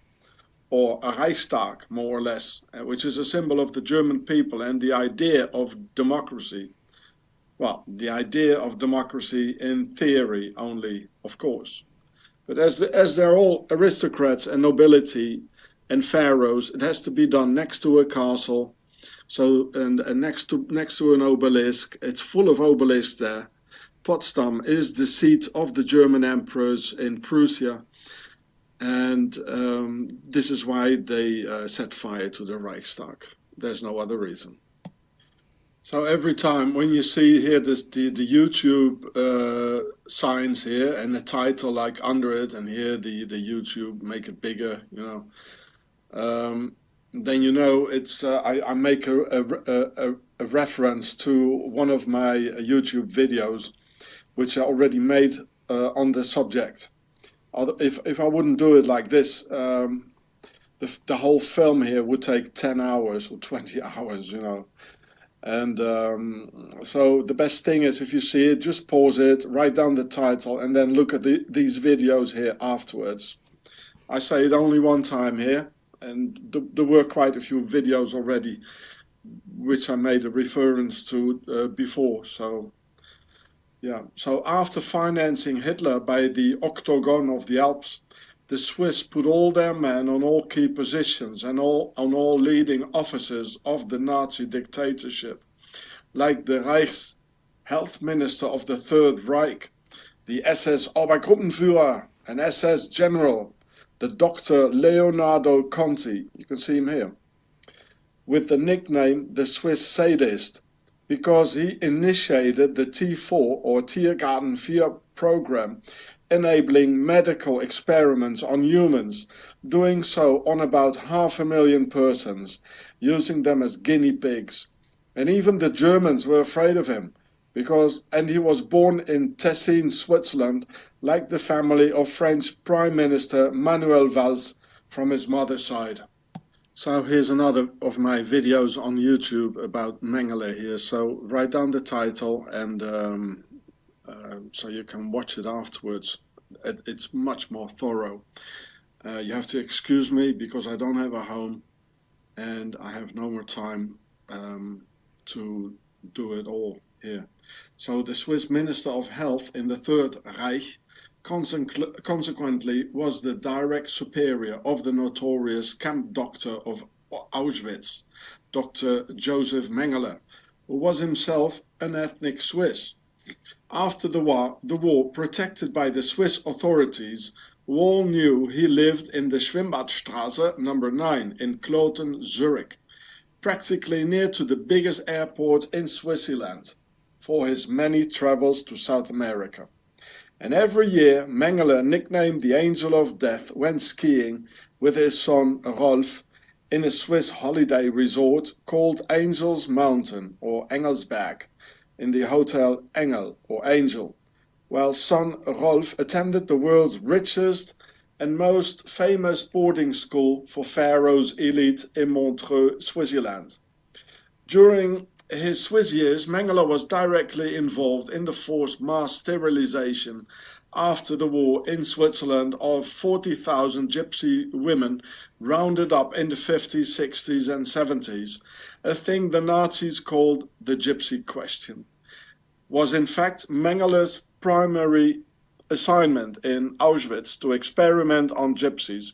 or a Reichstag, more or less, which is a symbol of the German people and the idea of democracy. Well, the idea of democracy in theory only, of course. But as they're all aristocrats and nobility and pharaohs, it has to be done next to a castle, so and next to an obelisk. It's full of obelisks there. Potsdam is the seat of the German emperors in Prussia, and this is why they set fire to the Reichstag. There's no other reason. So every time when you see here the YouTube signs here and the title like under it, and here the YouTube, make it bigger, you know, then you know it's I make a reference to one of my YouTube videos, which I already made on the subject. If I wouldn't do it like this, the whole film here would take 10 hours or 20 hours, you know. And so the best thing is, if you see it, just pause it, write down the title, and then look at these videos here afterwards. I say it only one time here, and there were quite a few videos already which I made a reference to before. So yeah, so after financing Hitler by the Octagon of the Alps, the Swiss put all their men on all key positions and on all leading offices of the Nazi dictatorship, like the Reichs Health Minister of the Third Reich, the SS Obergruppenführer, an SS General, the Dr. Leonardo Conti, you can see him here, with the nickname the Swiss Sadist, because he initiated the T4 or Tiergarten 4 program, enabling medical experiments on humans, doing so on about 500,000 persons, using them as guinea pigs. And even the Germans were afraid of him, and he was born in Tessin, Switzerland, like the family of French Prime Minister Manuel Valls from his mother's side. So here's another of my videos on YouTube about Mengele here. So write down the title, and so you can watch it afterwards. It's much more thorough. You have to excuse me because I don't have a home and I have no more time to do it all here. So the Swiss Minister of Health in the Third Reich consequently was the direct superior of the notorious camp doctor of Auschwitz, Dr. Joseph Mengele, who was himself an ethnic Swiss. After the war, protected by the Swiss authorities, who all knew he lived in the Schwimmbadstraße number 9 in Kloten, Zurich, practically near to the biggest airport in Switzerland, for his many travels to South America. And every year Mengele, nicknamed the Angel of Death, went skiing with his son Rolf in a Swiss holiday resort called Angel's Mountain or Engelsberg in the Hotel Engel or Angel, while son Rolf attended the world's richest and most famous boarding school for Pharaoh's elite in Montreux, Switzerland. During his Swiss years, Mengele was directly involved in the forced mass sterilization after the war in Switzerland of 40,000 gypsy women rounded up in the 50s, 60s and 70s, a thing the Nazis called the Gypsy Question. Was in fact Mengele's primary assignment in Auschwitz to experiment on gypsies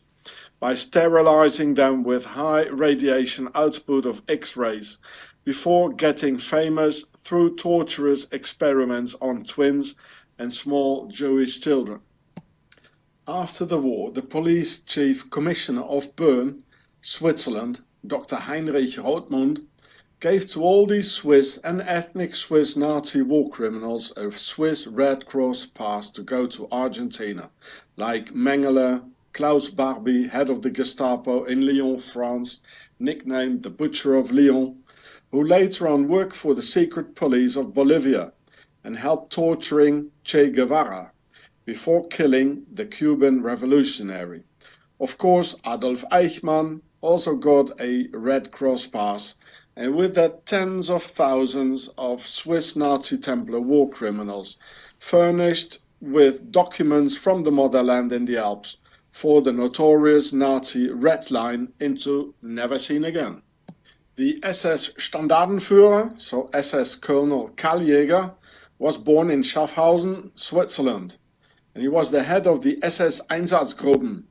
by sterilizing them with high radiation output of X-rays before getting famous through torturous experiments on twins and small Jewish children. After the war, the police chief commissioner of Bern, Switzerland, Dr. Heinrich Rothmund, gave to all these Swiss and ethnic Swiss Nazi war criminals a Swiss Red Cross pass to go to Argentina, like Mengele, Klaus Barbie, head of the Gestapo in Lyon, France, nicknamed the Butcher of Lyon, who later on worked for the secret police of Bolivia and helped torturing Che Guevara before killing the Cuban revolutionary. Of course, Adolf Eichmann also got a Red Cross pass, and with that tens of thousands of Swiss Nazi Templar war criminals furnished with documents from the motherland in the Alps for the notorious Nazi Red Line into never seen again. The SS Standartenführer, so SS Colonel Karl Jäger, was born in Schaffhausen, Switzerland, and he was the head of the SS Einsatzgruppen,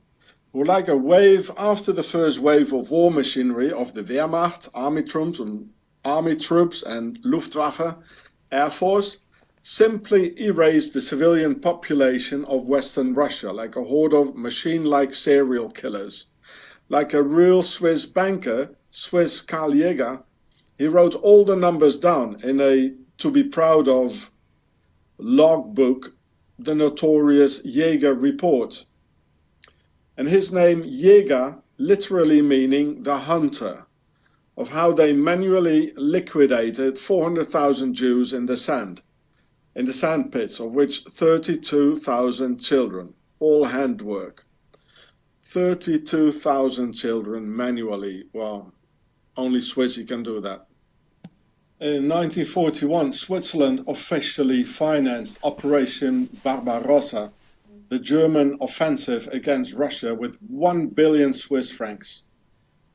who, like a wave after the first wave of war machinery of the Wehrmacht, army troops and Luftwaffe, Air Force, simply erased the civilian population of Western Russia like a horde of machine-like serial killers. Like a real Swiss banker, Swiss Karl Jäger, he wrote all the numbers down in a to be proud of logbook, the notorious Jäger Report. And his name Jäger literally meaning the hunter, of how they manually liquidated 400,000 Jews in the sand pits, of which 32,000 children, all handwork. 32,000 children manually. Well, only Swissy can do that. In 1941, Switzerland officially financed Operation Barbarossa, the German offensive against Russia, with 1 billion Swiss francs.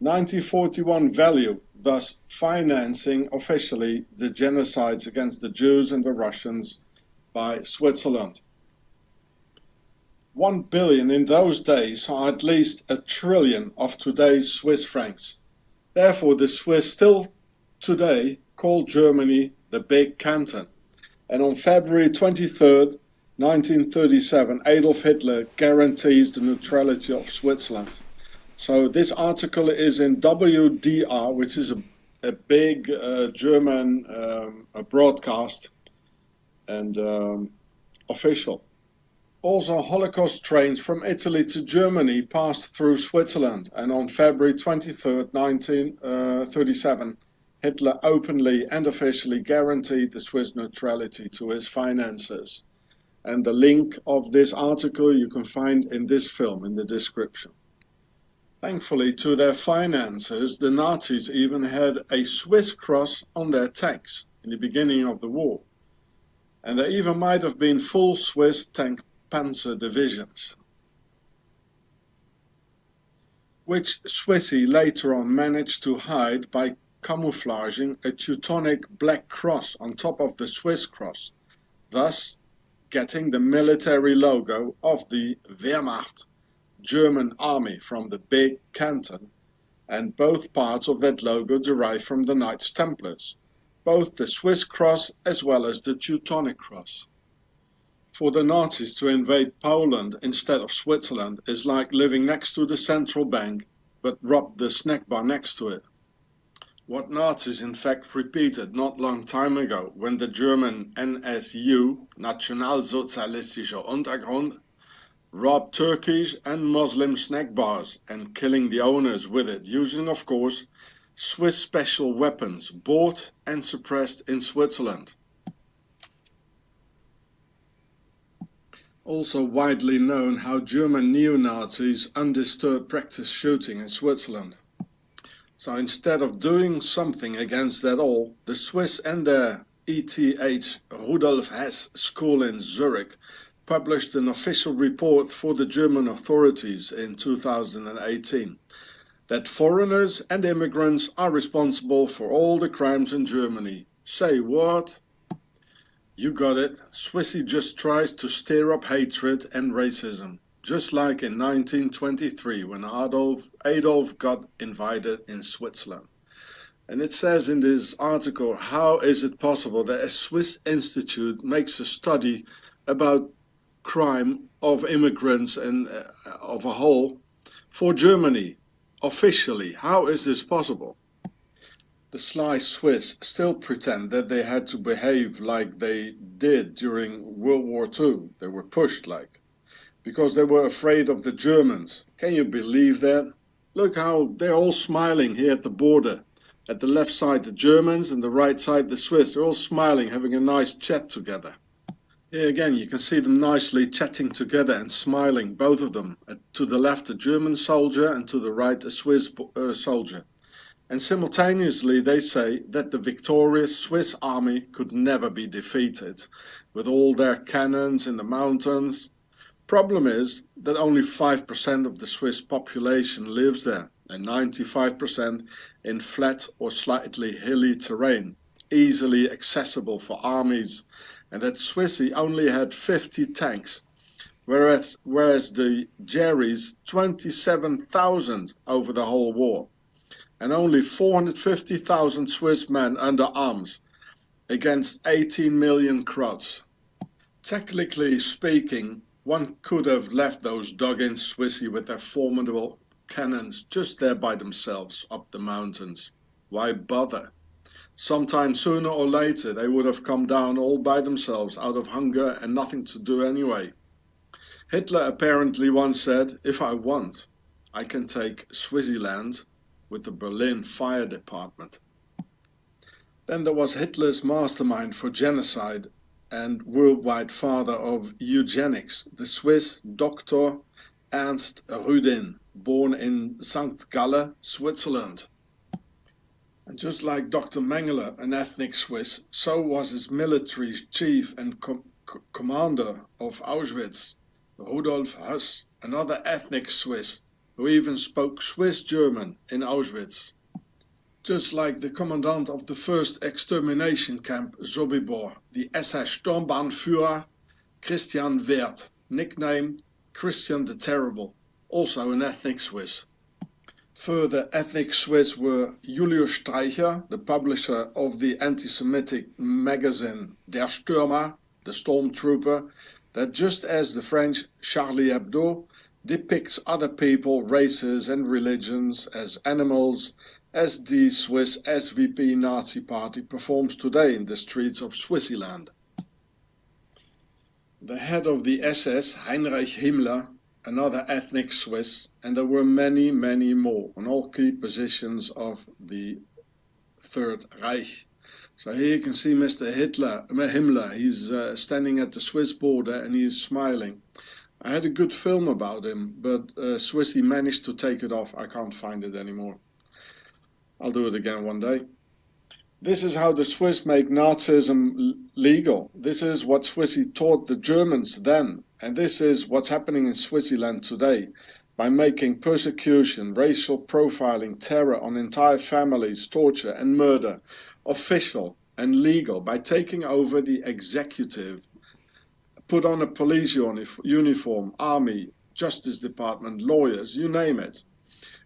1941 value, thus financing officially the genocides against the Jews and the Russians by Switzerland. 1 billion in those days are at least a trillion of today's Swiss francs. Therefore, the Swiss still today call Germany the Big Canton. And on February 23rd, 1937, Adolf Hitler guarantees the neutrality of Switzerland. So this article is in WDR, which is a big German broadcast and official. Also, Holocaust trains from Italy to Germany passed through Switzerland, and on February 23rd, 1937, Hitler openly and officially guaranteed the Swiss neutrality to his finances. And the link of this article you can find in this film in the description. Thankfully, to their finances, the Nazis even had a Swiss cross on their tanks in the beginning of the war. And there even might have been full Swiss tank panzer divisions, which Swissy later on managed to hide by camouflaging a Teutonic black cross on top of the Swiss cross, thus getting the military logo of the Wehrmacht, German army, from the Big Canton, and both parts of that logo derive from the Knights Templars, both the Swiss cross as well as the Teutonic cross. For the Nazis to invade Poland instead of Switzerland is like living next to the central bank, but rob the snack bar next to it. What Nazis in fact repeated not long time ago when the German NSU, Nationalsozialistischer Untergrund, robbed Turkish and Muslim snack bars and killing the owners with it, using of course Swiss special weapons bought and suppressed in Switzerland. Also widely known how German neo-Nazis undisturbed practiced shooting in Switzerland. So instead of doing something against that all, the Swiss and their ETH Rudolf Hess school in Zurich published an official report for the German authorities in 2018 that foreigners and immigrants are responsible for all the crimes in Germany. Say what? You got it. Swissy just tries to stir up hatred and racism, just like in 1923 when Adolf got invited in Switzerland. And it says in this article, how is it possible that a Swiss institute makes a study about crime of immigrants and of a whole for Germany officially? How is this possible? The sly Swiss still pretend that they had to behave like they did during World War II. They were pushed because they were afraid of the Germans. Can you believe that? Look how they're all smiling here at the border. At the left side the Germans and the right side the Swiss. They're all smiling, having a nice chat together. Here again you can see them nicely chatting together and smiling, both of them. To the left a German soldier and to the right a Swiss soldier. And simultaneously they say that the victorious Swiss army could never be defeated, with all their cannons in the mountains. Problem is that only 5% of the Swiss population lives there, and 95% in flat or slightly hilly terrain, easily accessible for armies, and that Swissy only had 50 tanks, whereas the Jerry's 27,000 over the whole war. And only 450,000 Swiss men under arms against 18 million Croats. Technically speaking, one could have left those dug-in Swissy with their formidable cannons just there by themselves up the mountains. Why bother? Sometime sooner or later they would have come down all by themselves out of hunger and nothing to do anyway. Hitler apparently once said, if I want, I can take Switzerland with the Berlin Fire Department. Then there was Hitler's mastermind for genocide and worldwide father of eugenics, the Swiss Dr. Ernst Rudin, born in St. Gallen, Switzerland. And just like Dr. Mengele, an ethnic Swiss, so was his military chief and commander of Auschwitz, Rudolf Hess, another ethnic Swiss, who even spoke Swiss German in Auschwitz. Just like the commandant of the first extermination camp, Sobibor, the SS Sturmbahnführer Christian Wert, nicknamed Christian the Terrible, also an ethnic Swiss. Further ethnic Swiss were Julius Streicher, the publisher of the anti-Semitic magazine Der Stürmer, the Stormtrooper, that just as the French Charlie Hebdo depicts other people, races and religions as animals, as the Swiss SVP Nazi Party performs today in the streets of Switzerland. The head of the SS, Heinrich Himmler, another ethnic Swiss, and there were many, many more on all key positions of the Third Reich. So here you can see Mr. Himmler, he's standing at the Swiss border and he's smiling. I had a good film about him, but Swissy managed to take it off. I can't find it anymore. I'll do it again one day. This is how the Swiss make Nazism legal. This is what Swissy taught the Germans then. And this is what's happening in Switzerland today. By making persecution, racial profiling, terror on entire families, torture and murder official and legal. By taking over the executive, put on a police uniform, army, justice department, lawyers, you name it.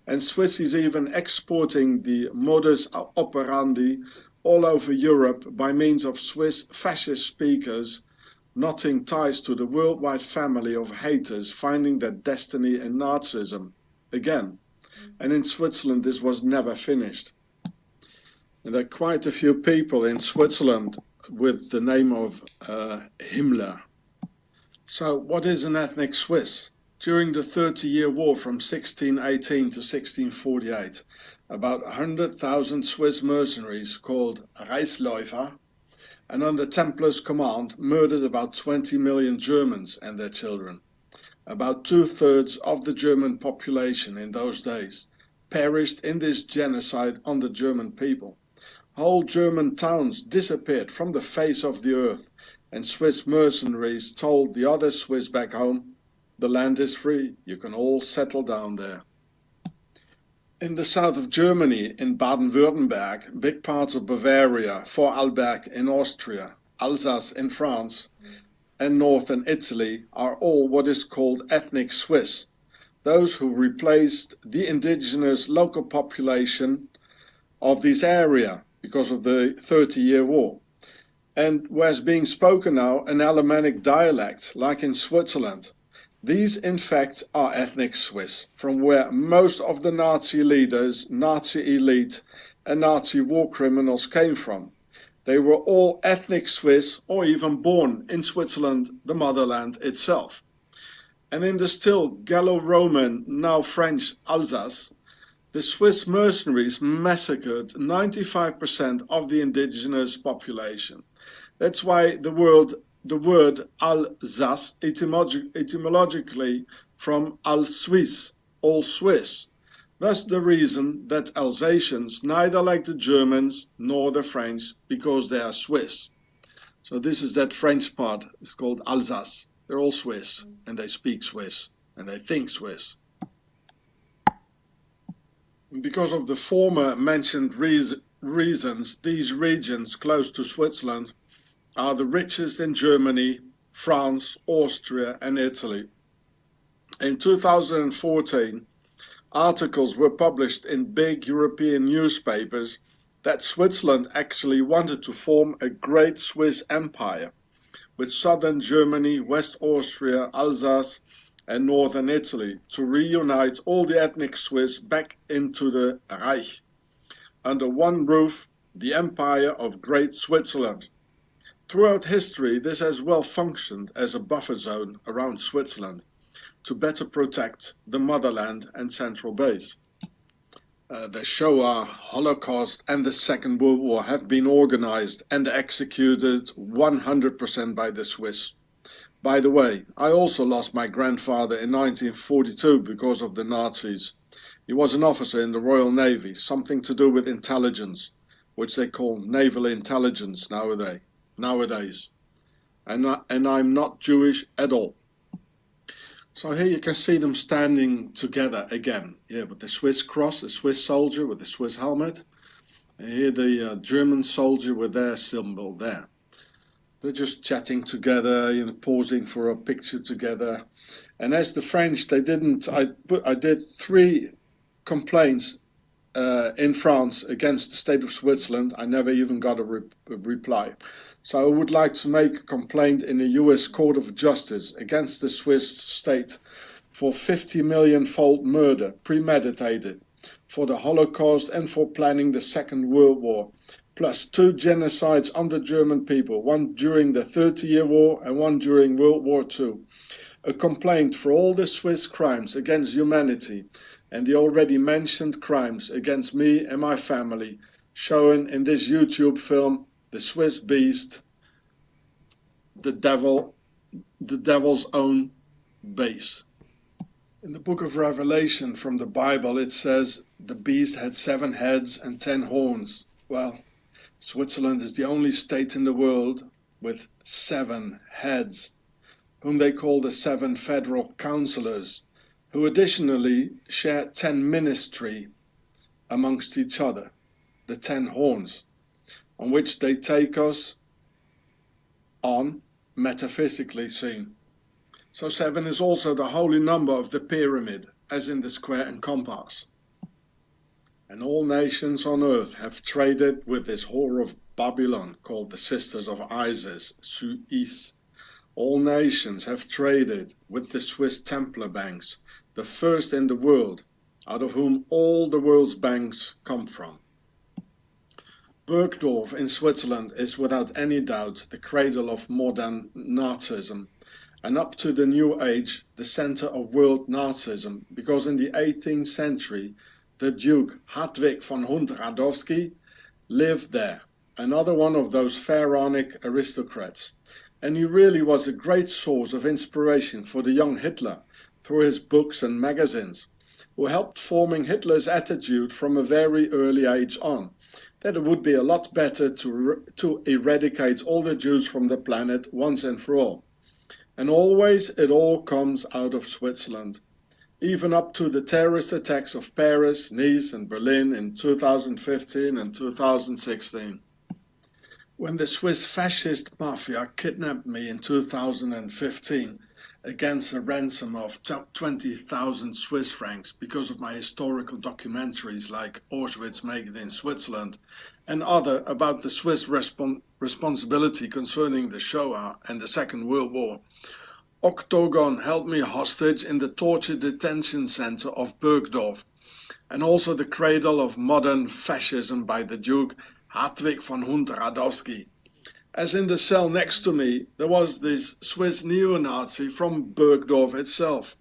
And Swiss is even exporting the modus operandi all over Europe by means of Swiss fascist speakers knotting ties to the worldwide family of haters finding their destiny in Nazism again. And in Switzerland this was never finished. And there are quite a few people in Switzerland with the name of Himmler. So what is an ethnic Swiss? During the 30-year war from 1618 to 1648, about 100,000 Swiss mercenaries called Reichsläufer and under Templars' command murdered about 20 million Germans and their children. About 2/3 of the German population in those days perished in this genocide on the German people. Whole German towns disappeared from the face of the earth, and Swiss mercenaries told the other Swiss back home, "The land is free, you can all settle down there." In the south of Germany, in Baden-Württemberg, big parts of Bavaria, Vorarlberg in Austria, Alsace in France, and northern Italy are all what is called ethnic Swiss, those who replaced the indigenous local population of this area because of the 30-year war, and was being spoken now an Alemannic dialect, like in Switzerland. These, in fact, are ethnic Swiss, from where most of the Nazi leaders, Nazi elite, and Nazi war criminals came from. They were all ethnic Swiss, or even born in Switzerland, the motherland itself. And in the still Gallo-Roman, now French Alsace, the Swiss mercenaries massacred 95% of the indigenous population. That's why the word Alsace etymologically from Al-Suisse, all Swiss. Thus the reason that Alsatians neither like the Germans nor the French, because they are Swiss. So this is that French part, it's called Alsace. They're all Swiss, and they speak Swiss, and they think Swiss. Because of the former mentioned reasons, these regions close to Switzerland are the richest in Germany, France, Austria, and Italy. In 2014, articles were published in big European newspapers that Switzerland actually wanted to form a great Swiss empire, with southern Germany, West Austria, Alsace, and northern Italy, to reunite all the ethnic Swiss back into the Reich. Under one roof, the Empire of Great Switzerland. Throughout history, this has well functioned as a buffer zone around Switzerland to better protect the motherland and central base. The Shoah, Holocaust, and the Second World War have been organized and executed 100% by the Swiss. By the way, I also lost my grandfather in 1942 because of the Nazis. He was an officer in the Royal Navy, something to do with intelligence, which they call naval intelligence nowadays. And I'm not Jewish at all. So here you can see them standing together again. Yeah, with the Swiss cross, the Swiss soldier with the Swiss helmet. And here the German soldier with their symbol there. They're just chatting together, pausing for a picture together. And as the French, I did 3 complaints in France against the state of Switzerland. I never even got a reply. So I would like to make a complaint in the US Court of Justice against the Swiss state for 50 million-fold murder, premeditated, for the Holocaust and for planning the Second World War, plus 2 genocides on the German people, one during the 30-year war and one during World War II. A complaint for all the Swiss crimes against humanity and the already mentioned crimes against me and my family, shown in this YouTube film, The Swiss Beast, the devil's own base. In the book of Revelation from the Bible, it says the beast had 7 heads and 10 horns. Well, Switzerland is the only state in the world with 7 heads, whom they call the 7 federal councillors, who additionally share 10 ministry amongst each other, the 10 horns, on which they take us on, metaphysically seen. So 7 is also the holy number of the pyramid, as in the square and compass. and all nations on earth have traded with this whore of Babylon called the Sisters of Isis, Suis. All nations have traded with the Swiss Templar banks, the first in the world, out of whom all the world's banks come from. Bergdorf in Switzerland is without any doubt the cradle of modern Nazism, and up to the New Age the center of world Nazism, because in the 18th century the Duke Hadwig von Hund-Radowski lived there, another one of those pharaonic aristocrats, and he really was a great source of inspiration for the young Hitler through his books and magazines, who helped forming Hitler's attitude from a very early age on, that it would be a lot better to eradicate all the Jews from the planet once and for all. And always it all comes out of Switzerland, even up to the terrorist attacks of Paris, Nice and Berlin in 2015 and 2016. When the Swiss fascist mafia kidnapped me in 2015 against a ransom of 20,000 Swiss francs because of my historical documentaries like Auschwitz Made in Switzerland and other about the Swiss responsibility concerning the Shoah and the Second World War, Octagon held me hostage in the torture detention center of Bergdorf, and also the cradle of modern fascism by the Duke Hadwig von Hund-Radowski. As in the cell next to me, there was this Swiss neo-Nazi from Bergdorf itself,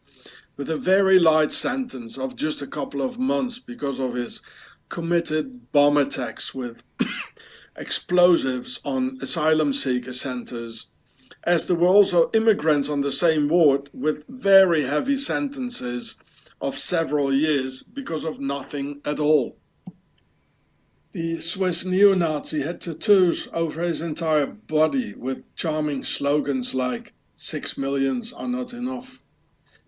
with a very light sentence of just a couple of months because of his committed bomb attacks with explosives on asylum seeker centers, as there were also immigrants on the same ward with very heavy sentences of several years because of nothing at all. The Swiss neo-Nazi had tattoos over his entire body with charming slogans like 6 millions are not enough,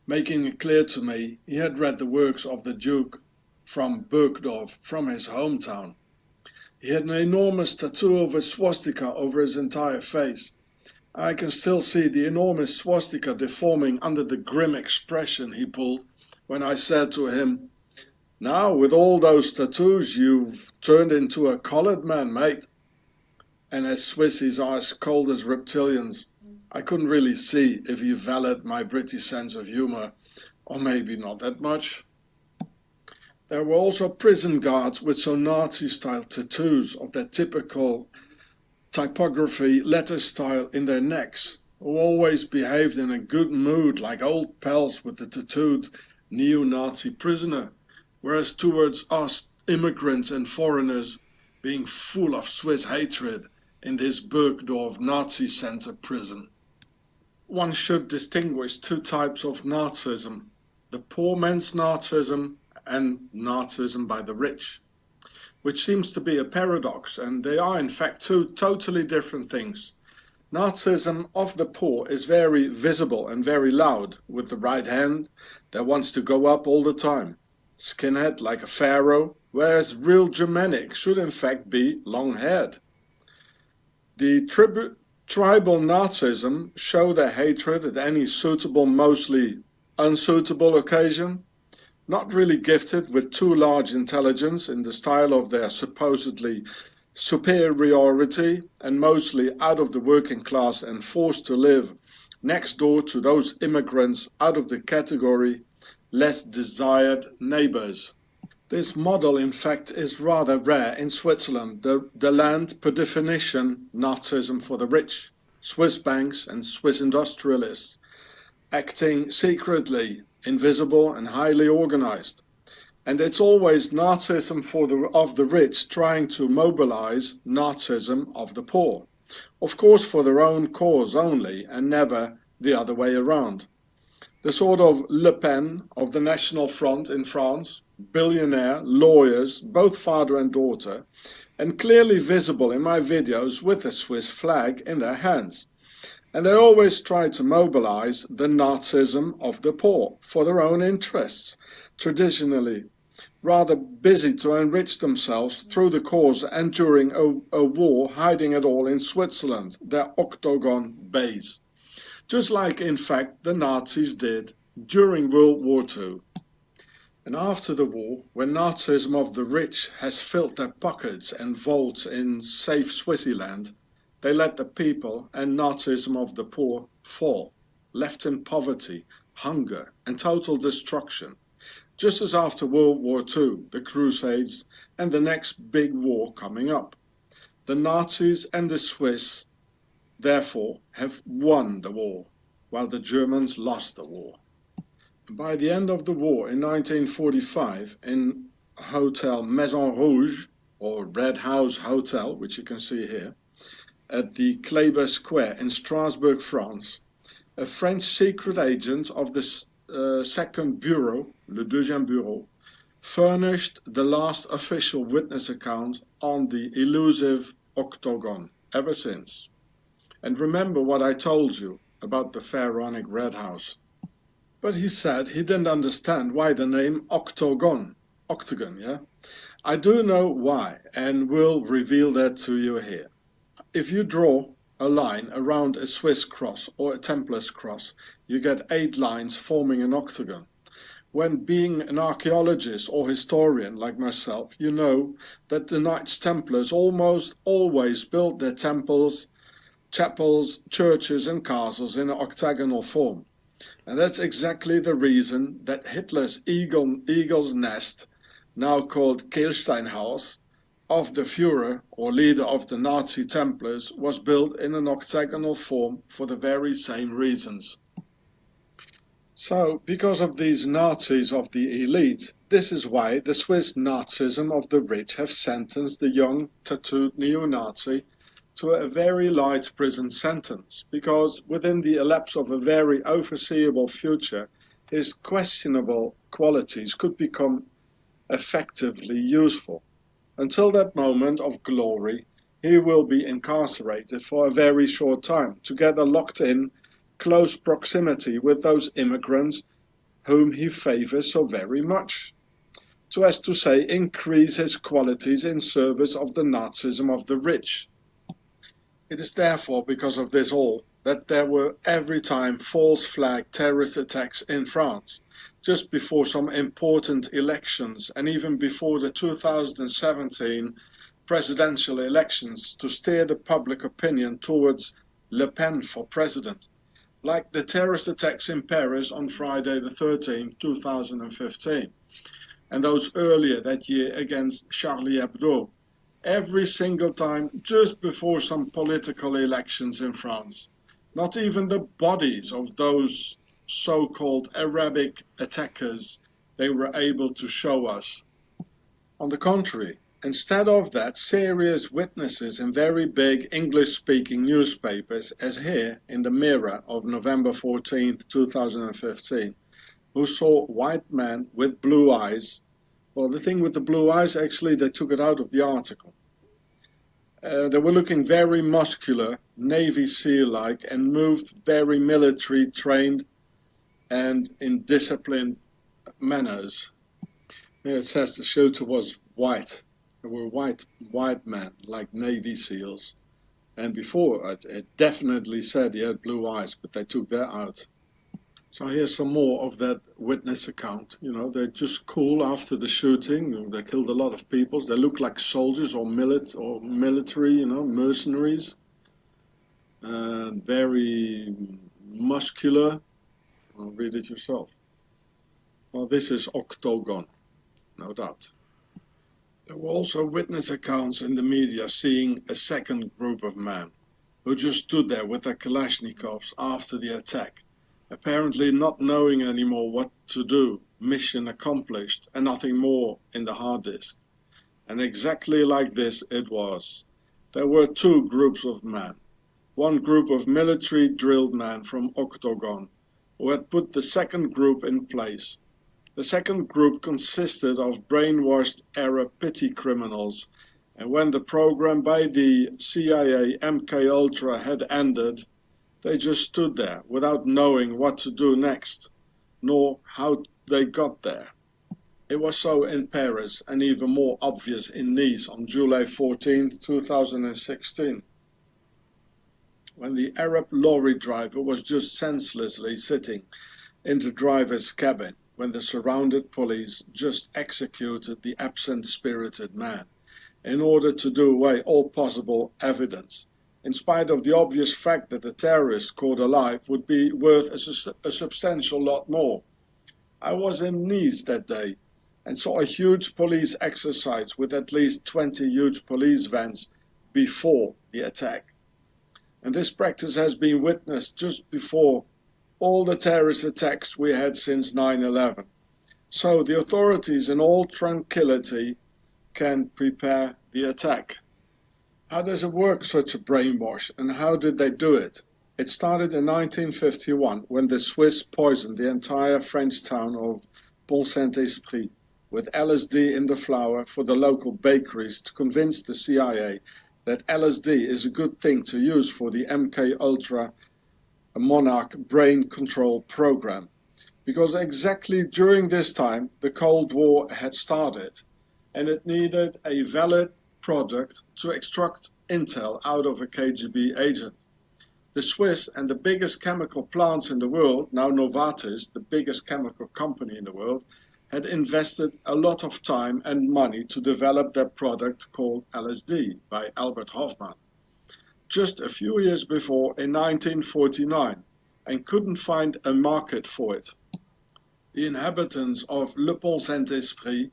making it clear to me he had read the works of the Duke from Bergdorf, from his hometown. He had an enormous tattoo of a swastika over his entire face. I can still see the enormous swastika deforming under the grim expression he pulled when I said to him, "Now, with all those tattoos, you've turned into a coloured man, mate." And as Swissies are as cold as reptilians, I couldn't really see if he valued my British sense of humour, or maybe not that much. There were also prison guards with some Nazi-style tattoos of their typical typography letter style in their necks, who always behaved in a good mood like old pals with the tattooed neo-Nazi prisoner, whereas towards us immigrants and foreigners being full of Swiss hatred in this Bergdorf Nazi center prison. One should distinguish two types of Nazism, the poor man's Nazism and Nazism by the rich, which seems to be a paradox, and they are in fact two totally different things. Nazism of the poor is very visible and very loud, with the right hand that wants to go up all the time, skinhead like a pharaoh, whereas real Germanic should in fact be long-haired. The tribal Nazism show their hatred at any suitable, mostly unsuitable occasion, not really gifted with too large intelligence in the style of their supposedly superiority, and mostly out of the working class and forced to live next door to those immigrants out of the category less desired neighbors. This model in fact is rather rare in Switzerland, the land per definition Nazism for the rich, Swiss banks and Swiss industrialists, acting secretly, invisible and highly organized. And it's always Nazism of the rich trying to mobilize Nazism of the poor, of course for their own cause only and never the other way around. The sort of Le Pen of the National Front in France, billionaire, lawyers, both father and daughter, and clearly visible in my videos with the Swiss flag in their hands. And they always try to mobilize the Nazism of the poor for their own interests, traditionally rather busy to enrich themselves through the cause and during a war, hiding it all in Switzerland, their Octagon base. Just like in fact the Nazis did during World War II. And after the war, when Nazism of the rich has filled their pockets and vaults in safe Switzerland, they let the people and Nazism of the poor fall, left in poverty, hunger and total destruction, just as after World War II, the Crusades and the next big war coming up. The Nazis and the Swiss, therefore, have won the war, while the Germans lost the war. By the end of the war in 1945, in Hotel Maison Rouge, or Red House Hotel, which you can see here, at the Kléber Square in Strasbourg, France, a French secret agent of the Second Bureau, le Deuxième Bureau, furnished the last official witness account on the elusive Octagon ever since. And remember what I told you about the pharaonic Red House. But he said he didn't understand why the name Octagon, yeah? I do know why, and will reveal that to you here. If you draw a line around a Swiss cross or a Templar's cross, you get 8 lines forming an octagon. When being an archaeologist or historian like myself, you know that the Knights Templars almost always built their temples, chapels, churches and castles in an octagonal form. And that's exactly the reason that Hitler's eagle's nest, now called Kehlsteinhaus, of the Führer, or leader of the Nazi Templars, was built in an octagonal form for the very same reasons. So, because of these Nazis of the elite, this is why the Swiss Nazism of the rich have sentenced the young tattooed neo-Nazi to a very light prison sentence, because within the elapse of a very overseeable future, his questionable qualities could become effectively useful. Until that moment of glory, he will be incarcerated for a very short time, together locked in close proximity with those immigrants whom he favors so very much, so as to say, increase his qualities in service of the Nazism of the rich. It is therefore because of this all that there were every time false flag terrorist attacks in France, just before some important elections and even before the 2017 presidential elections, to steer the public opinion towards Le Pen for president, like the terrorist attacks in Paris on Friday the 13th, 2015, and those earlier that year against Charlie Hebdo, every single time just before some political elections in France. Not even the bodies of those so-called Arabic attackers they were able to show us. On the contrary, instead of that, serious witnesses in very big English-speaking newspapers, as here in the Mirror of November 14th, 2015, who saw white men with blue eyes. Well, the thing with the blue eyes, actually, they took it out of the article. They were looking very muscular, Navy SEAL-like, and moved very military trained and in disciplined manners. Here it says the shooter was white. There were white men, like Navy SEALs. And before, it definitely said he had blue eyes, but they took that out. So here's some more of that witness account. You know, they're just cool after the shooting. They killed a lot of people. They look like soldiers or military, you know, mercenaries. Very muscular. Well, read it yourself. Well, this is Octagon, no doubt. There were also witness accounts in the media seeing a second group of men who just stood there with their Kalashnikovs after the attack, apparently not knowing anymore what to do, mission accomplished, and nothing more in the hard disk. And exactly like this it was. There were two groups of men. One group of military drilled men from Octagon, who had put the second group in place. The second group consisted of brainwashed Arab pity criminals, and when the program by the CIA MKUltra had ended, they just stood there without knowing what to do next, nor how they got there. It was so in Paris and even more obvious in Nice on July 14, 2016, when the Arab lorry driver was just senselessly sitting in the driver's cabin when the surrounded police just executed the absent-spirited man in order to do away all possible evidence, in spite of the obvious fact that the terrorist caught alive would be worth a substantial lot more. I was in Nice that day and saw a huge police exercise with at least 20 huge police vans before the attack. And this practice has been witnessed just before all the terrorist attacks we had since 9/11. So the authorities in all tranquility can prepare the attack. How does it work, such a brainwash, and how did they do it? It started in 1951 when the Swiss poisoned the entire French town of Pont-Saint-Esprit with LSD in the flour for the local bakeries to convince the CIA that LSD is a good thing to use for the MK Ultra Monarch brain control program. Because exactly during this time the Cold War had started and it needed a valid product to extract intel out of a KGB agent. The Swiss and the biggest chemical plants in the world, now Novartis, the biggest chemical company in the world, had invested a lot of time and money to develop their product called LSD by Albert Hofmann, just a few years before in 1949, and couldn't find a market for it. The inhabitants of Le Pont-Saint-Esprit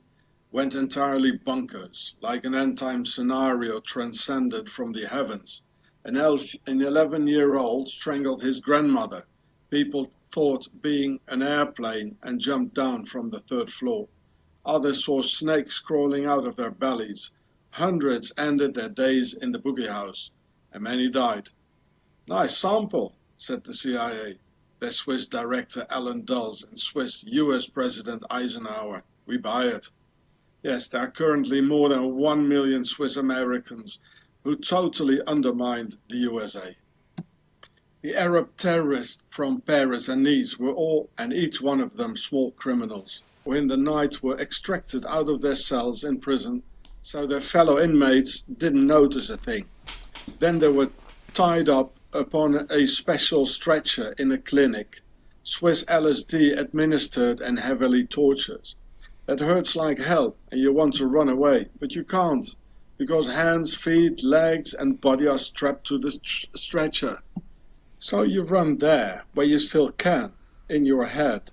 went entirely bonkers, like an end-time scenario transcended from the heavens. An 11-year-old strangled his grandmother. People thought being an airplane and jumped down from the 3rd floor. Others saw snakes crawling out of their bellies. Hundreds ended their days in the boogie house, and many died. "Nice sample," said the CIA, their Swiss director Alan Dulles and Swiss US President Eisenhower. "We buy it." Yes, there are currently more than 1 million Swiss Americans who totally undermined the USA. The Arab terrorists from Paris and Nice were all, and each one of them, small criminals, who in the night were extracted out of their cells in prison, so their fellow inmates didn't notice a thing. Then they were tied up upon a special stretcher in a clinic, Swiss LSD administered and heavily tortured. That hurts like hell and you want to run away, but you can't, because hands, feet, legs and body are strapped to the stretcher. So you run there, where you still can, in your head.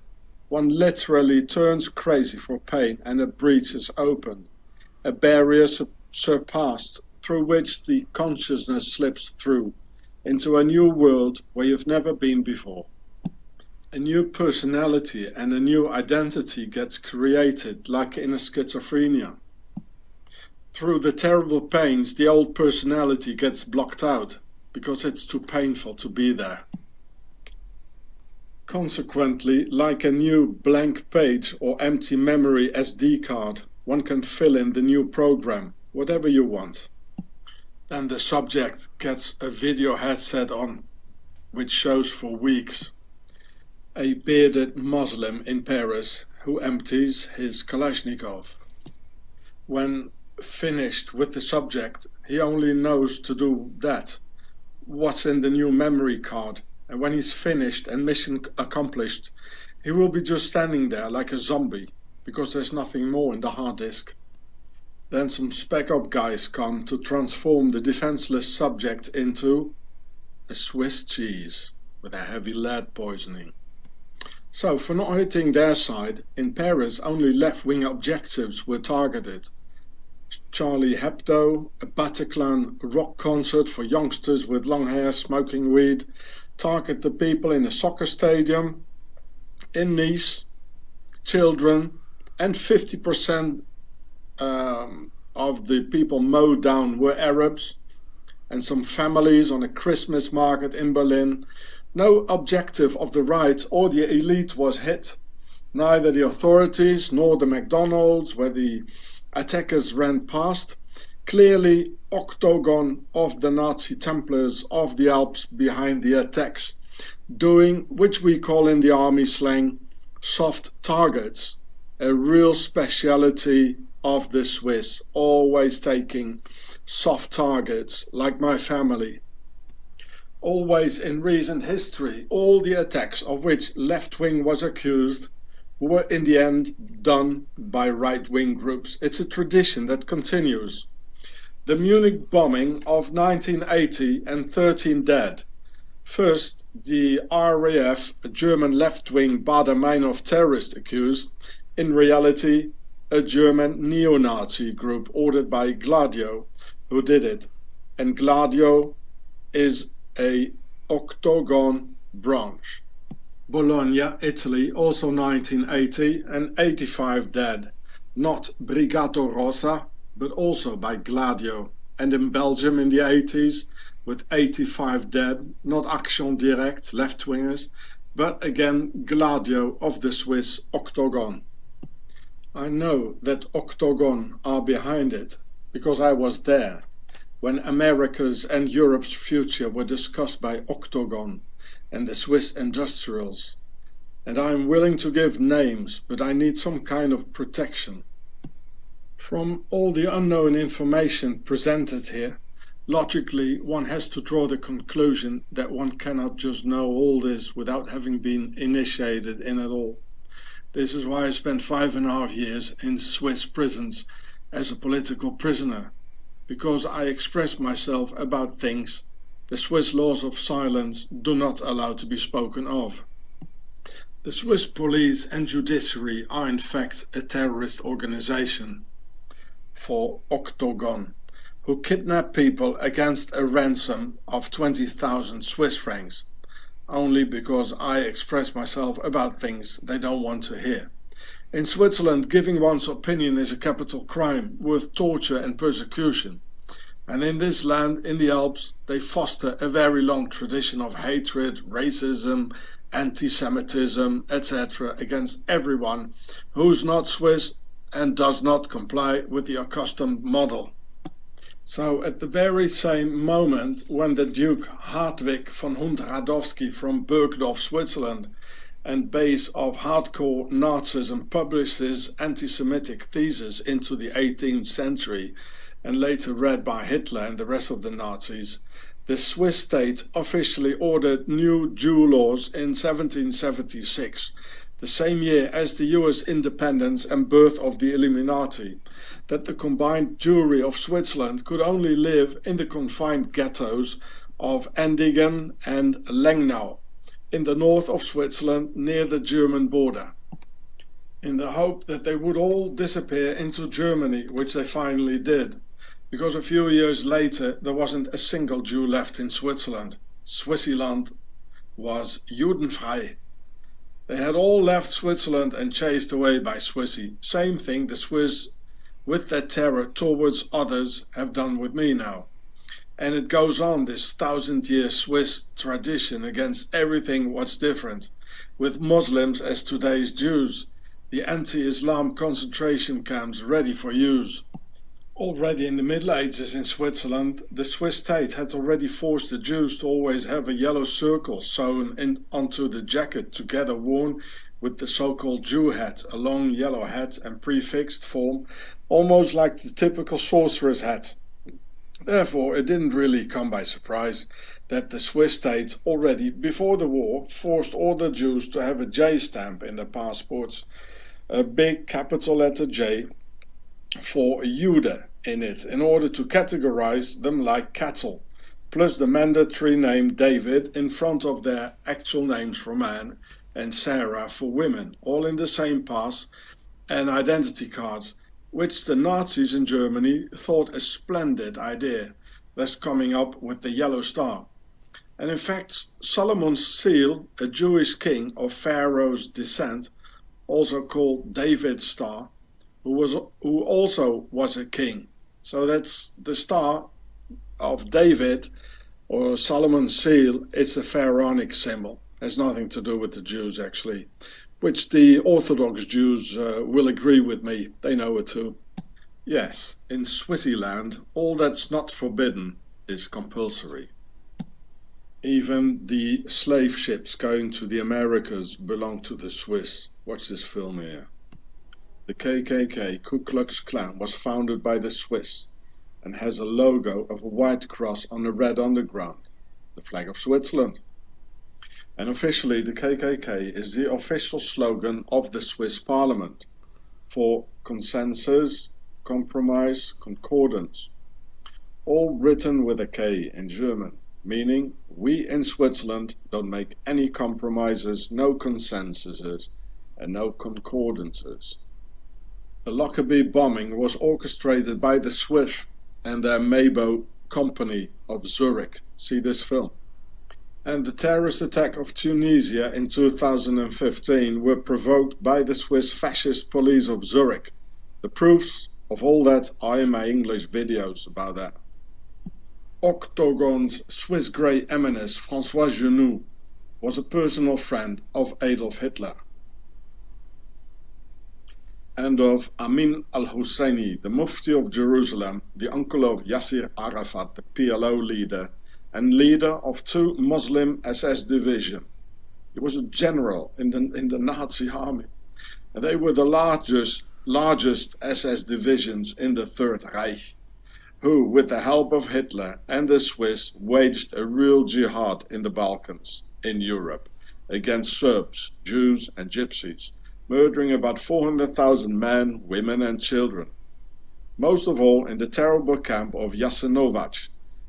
One literally turns crazy for pain and a breach is opened, a barrier surpassed through which the consciousness slips through, into a new world where you've never been before. A new personality and a new identity gets created, like in a schizophrenia. Through the terrible pains, the old personality gets blocked out, because it's too painful to be there. Consequently, like a new blank page or empty memory SD card, one can fill in the new program, whatever you want. Then the subject gets a video headset on, which shows for weeks a bearded Muslim in Paris who empties his Kalashnikov. When finished with the subject, he only knows to do that, what's in the new memory card, and when he's finished and mission accomplished, he will be just standing there like a zombie, because there's nothing more in the hard disk. Then some spec op guys come to transform the defenseless subject into a Swiss cheese with a heavy lead poisoning. So, for not hitting their side, in Paris only left-wing objectives were targeted. Charlie Hebdo, a Bataclan rock concert for youngsters with long hair smoking weed, target the people in a soccer stadium, in Nice, children, and 50% of the people mowed down were Arabs, and some families on a Christmas market in Berlin. No objective of the right or the elite was hit, neither the authorities nor the McDonald's where the attackers ran past. Clearly, octagon of the Nazi Templars of the Alps behind the attacks, doing, which we call in the army slang, soft targets, a real speciality of the Swiss, always taking soft targets, like my family. Always in recent history, all the attacks of which left wing was accused who were in the end done by right-wing groups. It's a tradition that continues. The Munich bombing of 1980 and 13 dead. First, the RAF, a German left-wing Baader-Meinhof terrorist accused, in reality a German neo-Nazi group ordered by Gladio who did it. And Gladio is a octagon branch. Bologna, Italy, also 1980 and 85 dead. Not Brigata Rossa, but also by Gladio. And in Belgium in the 80s, with 85 dead, not Action Direct, left-wingers, but again Gladio of the Swiss Octagon. I know that Octagon are behind it, because I was there, when America's and Europe's future were discussed by Octagon and the Swiss industrials. And I am willing to give names, but I need some kind of protection. From all the unknown information presented here, logically one has to draw the conclusion that one cannot just know all this without having been initiated in it all. This is why I spent 5.5 years in Swiss prisons as a political prisoner, because I expressed myself about things the Swiss laws of silence do not allow to be spoken of. The Swiss police and judiciary are in fact a terrorist organization for Octagon, who kidnap people against a ransom of 20,000 Swiss francs, only because I express myself about things they don't want to hear. In Switzerland, giving one's opinion is a capital crime with torture and persecution. And in this land, in the Alps, they foster a very long tradition of hatred, racism, anti-Semitism, etc. against everyone who's not Swiss and does not comply with the accustomed model. So at the very same moment when the Duke Hartwig von Hund-Radowski from Bergdorf, Switzerland, and base of hardcore Nazism published his anti-Semitic thesis into the 18th century and later read by Hitler and the rest of the Nazis, the Swiss state officially ordered new Jew laws in 1776, the same year as the US independence and birth of the Illuminati, that the combined Jewry of Switzerland could only live in the confined ghettos of Endigen and Lengnau, in the north of Switzerland near the German border, in the hope that they would all disappear into Germany, which they finally did, because a few years later there wasn't a single Jew left in Switzerland. Switzerland was Judenfrei. They had all left Switzerland and chased away by Swissy. Same thing the Swiss, with their terror towards others, have done with me now. And it goes on, this 1,000-year Swiss tradition against everything what's different, with Muslims as today's Jews, the anti-Islam concentration camps ready for use. Already in the Middle Ages in Switzerland, the Swiss state had already forced the Jews to always have a yellow circle sewn onto the jacket, together worn with the so-called Jew hat, a long yellow hat and prefixed form, almost like the typical sorcerer's hat. Therefore, it didn't really come by surprise that the Swiss state already before the war forced all the Jews to have a J stamp in their passports, a big capital letter J for Jude in it, in order to categorize them like cattle, plus the mandatory name David in front of their actual names for men and Sarah for women, all in the same pass and identity cards, which the Nazis in Germany thought a splendid idea, thus coming up with the yellow star. And in fact, Solomon's seal, a Jewish king of Pharaoh's descent, also called David's star, who also was a king. So that's the star of David, or Solomon's seal. It's a pharaonic symbol. Has nothing to do with the Jews actually, which the Orthodox Jews will agree with me. They know it too. Yes, in Switzerland, all that's not forbidden is compulsory. Even the slave ships going to the Americas belong to the Swiss. Watch this film here. The KKK, Ku Klux Klan, was founded by the Swiss and has a logo of a white cross on a red underground, the flag of Switzerland. And officially the KKK is the official slogan of the Swiss parliament for consensus, compromise, concordance, all written with a K in German, meaning we in Switzerland don't make any compromises, no consensuses and no concordances. The Lockerbie bombing was orchestrated by the Swiss and their Mabo company of Zurich. See this film. And the terrorist attack of Tunisia in 2015 were provoked by the Swiss fascist police of Zurich. The proofs of all that are in my English videos about that. Octagon's Swiss Grey Eminence François Genoux was a personal friend of Adolf Hitler and of Amin al-Husseini, the Mufti of Jerusalem, the uncle of Yasser Arafat, the PLO leader, and leader of 2 Muslim SS divisions. He was a general in the Nazi army, and they were the largest SS divisions in the Third Reich, who, with the help of Hitler and the Swiss, waged a real jihad in the Balkans, in Europe, against Serbs, Jews and Gypsies, murdering about 400,000 men, women and children. Most of all in the terrible camp of Jasenovac,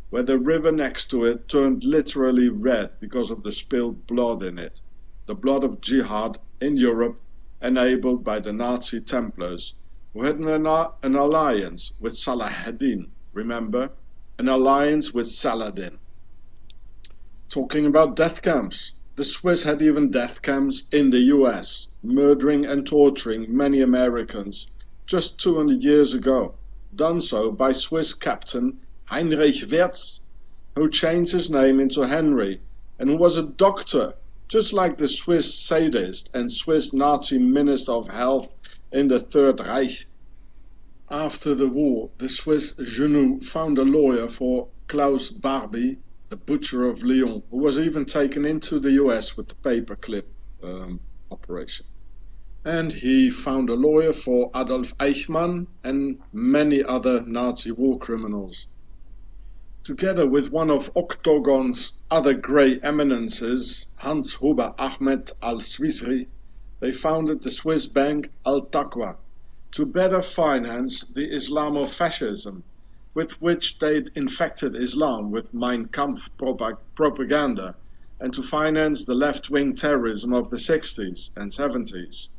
where the river next to it turned literally red because of the spilled blood in it, the blood of jihad in Europe enabled by the Nazi Templars, who had an alliance with Saladin. Remember? An alliance with Saladin. Talking about death camps, the Swiss had even death camps in the US, murdering and torturing many Americans just 200 years ago, done so by Swiss captain Heinrich Wiedz, who changed his name into Henry and who was a doctor, just like the Swiss sadist and Swiss Nazi Minister of Health in the Third Reich. After the war, the Swiss Genoux found a lawyer for Klaus Barbie, the butcher of Lyon, who was even taken into the US with the paperclip operation. And he found a lawyer for Adolf Eichmann and many other Nazi war criminals. Together with one of Octagon's other grey eminences, Hans Huber Ahmed al-Swisri, they founded the Swiss bank Al-Taqwa to better finance the Islamofascism with which they'd infected Islam with Mein Kampf propaganda and to finance the left-wing terrorism of the 60s and 70s,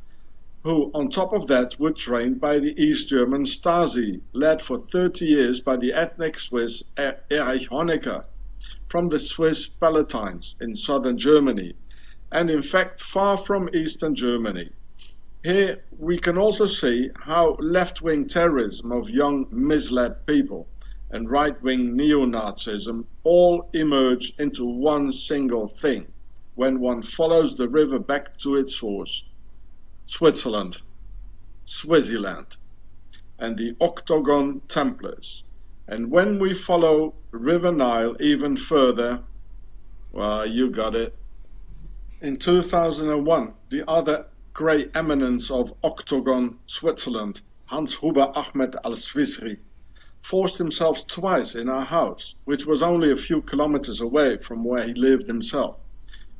who on top of that were trained by the East German Stasi, led for 30 years by the ethnic Swiss Erich Honecker from the Swiss Palatines in southern Germany, and in fact far from eastern Germany. Here we can also see how left-wing terrorism of young misled people and right-wing neo-Nazism all emerge into one single thing when one follows the river back to its source. Switzerland, Swaziland, and the Octagon Templars. And when we follow River Nile even further, well, you got it. In 2001, the other grey eminence of Octagon Switzerland, Hans Huber Ahmed al-Swisri, forced himself twice in our house, which was only a few kilometers away from where he lived himself.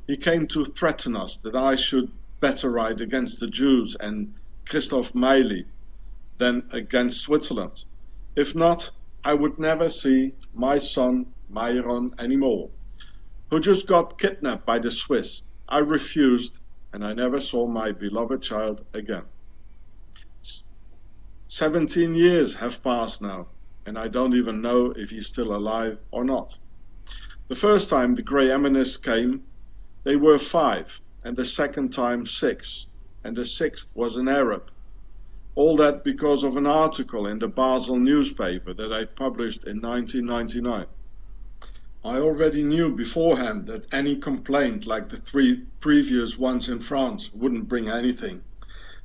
He came to threaten us that I should better write against the Jews and Christoph Meili than against Switzerland. If not, I would never see my son Myron anymore, who just got kidnapped by the Swiss. I refused, and I never saw my beloved child again. 17 years have passed now, and I don't even know if he's still alive or not. The first time the grey eminence came, they were 5, and the second time 6, and the 6th was an Arab. All that because of an article in the Basel newspaper that I published in 1999. I already knew beforehand that any complaint like the 3 previous ones in France wouldn't bring anything,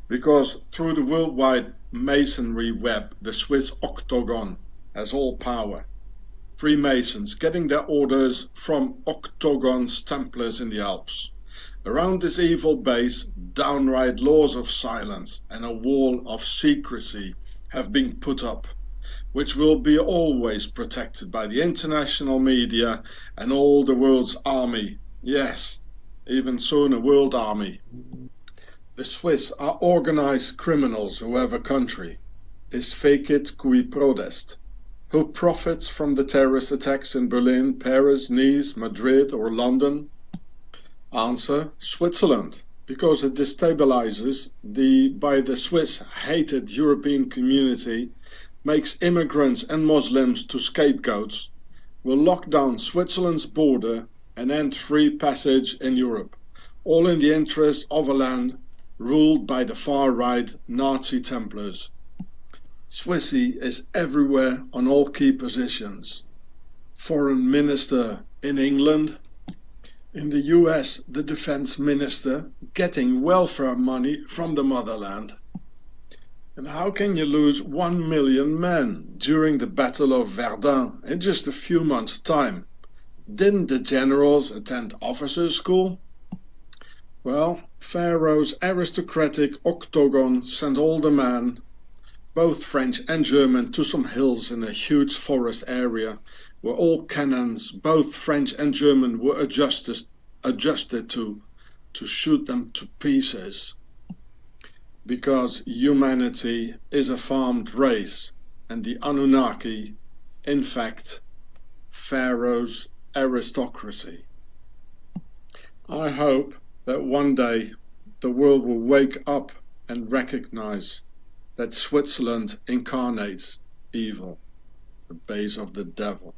because through the worldwide masonry web, the Swiss Octagon has all power. Freemasons getting their orders from Octagon's Templars in the Alps. Around this evil base, downright laws of silence and a wall of secrecy have been put up, which will be always protected by the international media and all the world's army. Yes, even soon a world army. The Swiss are organized criminals who have a country. Is fecit qui prodest? Who profits from the terrorist attacks in Berlin, Paris, Nice, Madrid or London? Answer: Switzerland, because it destabilizes the by the Swiss hated European community, makes immigrants and Muslims to scapegoats, will lock down Switzerland's border and end free passage in Europe, all in the interest of a land ruled by the far-right Nazi Templars. Swissy is everywhere on all key positions. Foreign Minister in England, in the US the Defense Minister, getting welfare money from the motherland. And how can you lose 1 million men during the Battle of Verdun in just a few months' time? Didn't the generals attend officers' school? Well, Pharaoh's aristocratic octagon sent all the men, both French and German, to some hills in a huge forest area where all cannons, both French and German, were adjusted to shoot them to pieces. Because humanity is a farmed race, and the Anunnaki, in fact, Pharaoh's aristocracy. I hope that one day the world will wake up and recognize that Switzerland incarnates evil, the base of the devil.